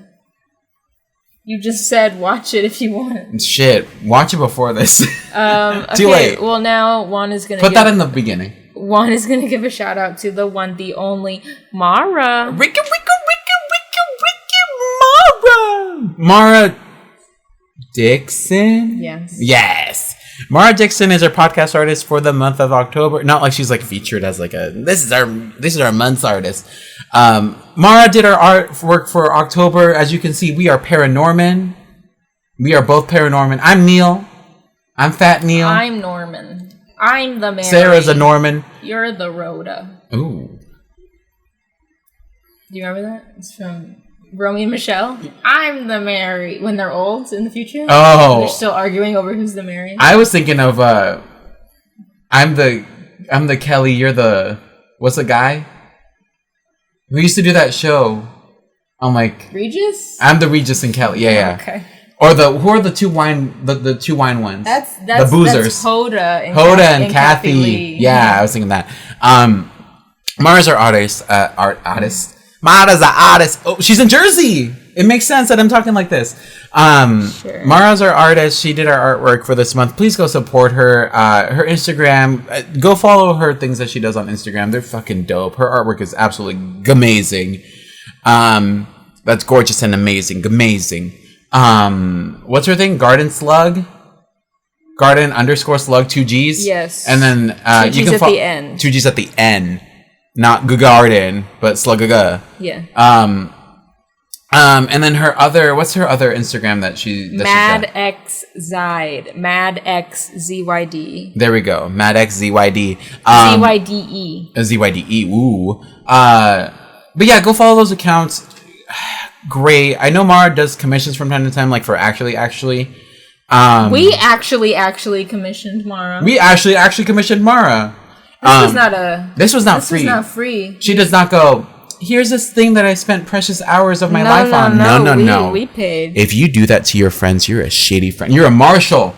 You just said watch it if you want. Shit. Watch it before this. Too late. Well, now Juan is going to... Put that in the beginning. Juan is going to give a shout out to the one, the only, Mara. Wicca, Mara. Mara Dixon? Yes. Yes. Mara Dixon is our podcast artist for the month of October. Not like she's like featured as like this is our month's artist. Mara did our artwork for October. As you can see, we are Paranorman. We are both Paranorman. I'm Neil. I'm Fat Neil. I'm Norman. I'm the Mary. Sarah's a Norman. You're the Rhoda. Ooh. Do you remember that? It's from Romeo and Michelle. I'm the Mary. When they're old in the future. Oh. They're still arguing over who's the Mary. I was thinking of I'm the Kelly, you're the what's the guy? We used to do that show. I'm like Regis? I'm the Regis and Kelly. Yeah. Okay. Or who are the two wine ones? That's the boozers. That's Hoda and Kathy Lee. Yeah, I was thinking that. Mara's our artist. Mara's our artist. Oh, she's in Jersey. It makes sense that I'm talking like this. Sure. Mara's our artist. She did our artwork for this month. Please go support her. Her Instagram. Go follow her things that she does on Instagram. They're fucking dope. Her artwork is absolutely amazing. That's gorgeous and amazing. Amazing. What's her thing? Garden _slug, 2 G's. Yes. And then 2 G's at the end. 2 G's at the end. Not garden, but sluggaga. Yeah. And then what's her other Instagram that she Mad X Zyd. Mad X ZYD. There we go. Mad X ZYD. ZYDE. ZYDE. Ooh. But yeah, go follow those accounts. Great. I know Mara does commissions from time to time, like for actually. We actually commissioned Mara. We actually commissioned Mara. This was not free. not free. She does not go, here's this thing that I spent precious hours of my life on. No. We paid. If you do that to your friends, you're a shitty friend. You're a marshal.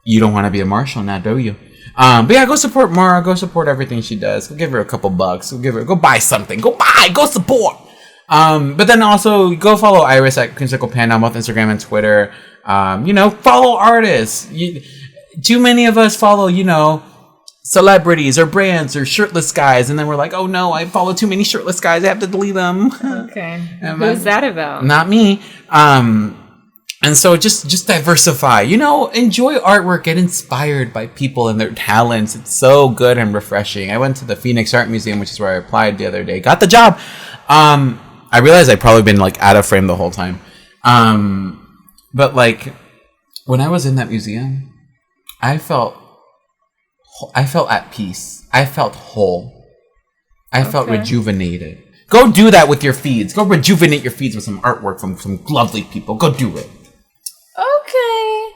You don't want to be a marshal now, do you? But yeah, go support Mara. Go support everything she does. Go give her a couple bucks. Go buy something. Go support. But then also go follow Iris at Creamsicle Panda on both Instagram and Twitter. Follow artists. Too many of us follow, celebrities or brands or shirtless guys, and then we're like, oh no, I follow too many shirtless guys, I have to delete them. Okay. Who's that about? Not me. And so just diversify, enjoy artwork, get inspired by people and their talents. It's so good and refreshing. I went to the Phoenix Art Museum, which is where I applied the other day, got the job. I realized I'd probably been like out of frame the whole time. But like when I was in that museum, I felt at peace. I felt whole. I felt rejuvenated. Go do that with your feeds. Go rejuvenate your feeds with some artwork from some lovely people. Go do it. Okay.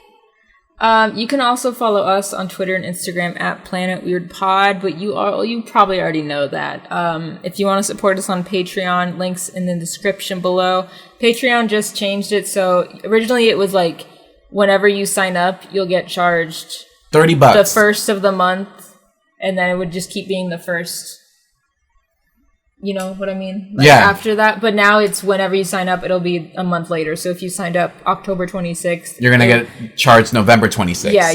You can also follow us on Twitter and Instagram at Planet Weird Pod, but you probably already know that. If you want to support us on Patreon, links in the description below. Patreon just changed it, so originally it was like whenever you sign up, you'll get charged $30 the first of the month, and then it would just keep being the first. You know what I mean? Like after that. But now it's whenever you sign up, it'll be a month later. So if you signed up October 26th, you're going to get charged November 26th. Yeah,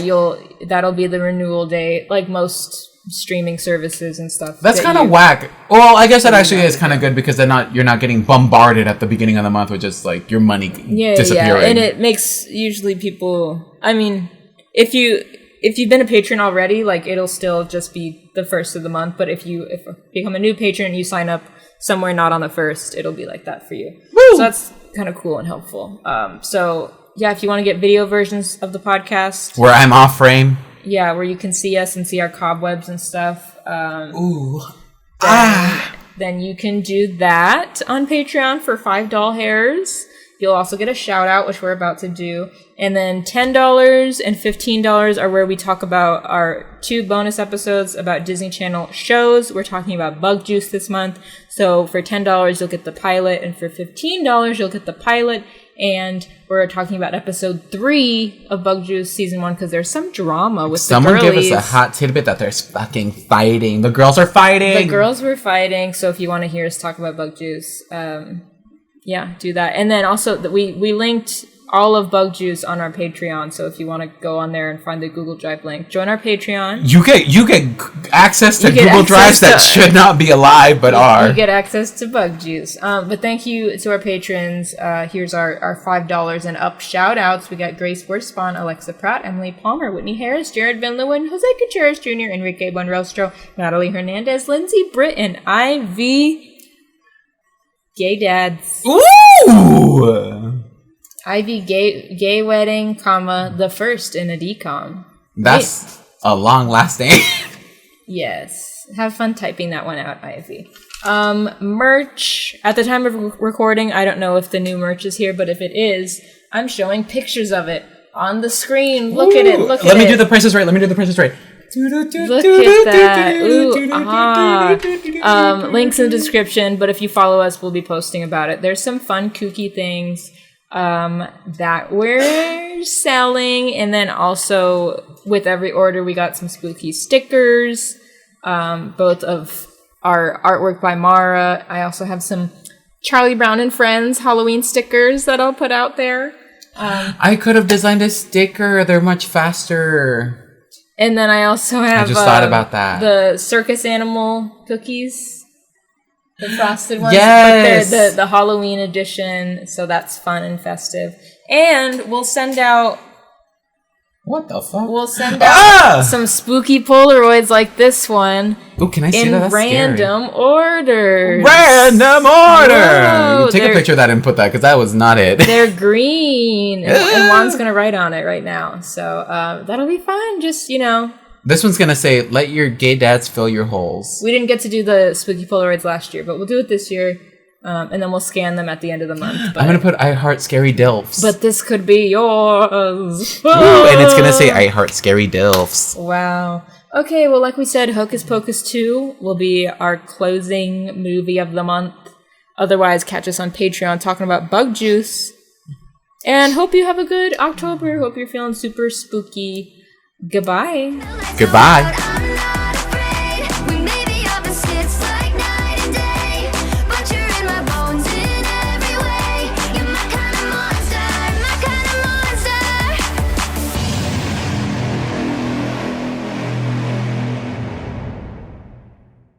that'll be the renewal date, like most streaming services and stuff. That's kind of whack. Well, I guess that actually is kind of good because you're not getting bombarded at the beginning of the month with just like your money disappearing. Yeah, and it makes usually people, I mean, if you've been a patron already, like it'll still just be the first of the month. But if you become a new patron, you sign up somewhere not on the first, it'll be like that for you. Woo! So that's kind of cool and helpful. So yeah, if you want to get video versions of the podcast, where I'm off frame, where you can see us and see our cobwebs and stuff. Then you can do that on Patreon for $5 hairs. You'll also get a shout out, which we're about to do. And then $10 and $15 are where we talk about our 2 bonus episodes about Disney Channel shows. We're talking about Bug Juice this month. So for $10, you'll get the pilot. And for $15, you'll get the pilot. And we're talking about episode 3 of Bug Juice season 1 because there's some drama with the girlies. Someone give us a hot tidbit that they're fucking fighting. The girls are fighting. The girls were fighting. So if you want to hear us talk about Bug Juice, do that. And then also we linked all of Bug Juice on our Patreon, so if you want to go on there and find the Google Drive link, join our Patreon. You get access to Google Drives that should not be alive but are. You get access to Bug Juice. But thank you to our patrons. Here's our $5 and up shout outs. We got Grace Wurspawn, Alexa Pratt, Emily Palmer, Whitney Harris, Jared Van Leeuwen, Jose Gutierrez Jr., Enrique Buenrostro, Natalie Hernandez, Lindsay Britt, and Ivy Gay Dads. Ooh! Ivy gay wedding, the first in a decom. That's a long last name. Yes. Have fun typing that one out, Ivy. Merch. At the time of recording, I don't know if the new merch is here, but if it is, I'm showing pictures of it on the screen. Look at it. Let me do the Price is Right. Look at that. Ooh, links in the description, but if you follow us, we'll be posting about it. There's some fun, kooky things that we're selling, and then also with every order we got some spooky stickers, both of our artwork by Mara. I also have some Charlie Brown and Friends Halloween stickers that I'll put out there. I could have designed a sticker. They're much faster. And then I also have I just thought about that. The circus animal cookies. The frosted ones, yes! But they're the Halloween edition, so that's fun and festive. And we'll send out What the fuck? We'll send out some spooky Polaroids like this one. Ooh, can I see in that? That's random orders. Random order! Whoa, Take a picture of that and put that, because that was not it. They're green. And Juan's going to write on it right now. So that'll be fun. Just, This one's going to say, let your gay dads fill your holes. We didn't get to do the spooky Polaroids last year, but we'll do it this year. And then we'll scan them at the end of the month. But, I'm going to put I Heart Scary Dilfs. But this could be yours. Ooh, and it's going to say I Heart Scary Dilfs. Wow. Okay, well, like we said, Hocus Pocus 2 will be our closing movie of the month. Otherwise, catch us on Patreon talking about Bug Juice. And hope you have a good October. Hope you're feeling super spooky. Goodbye. Goodbye.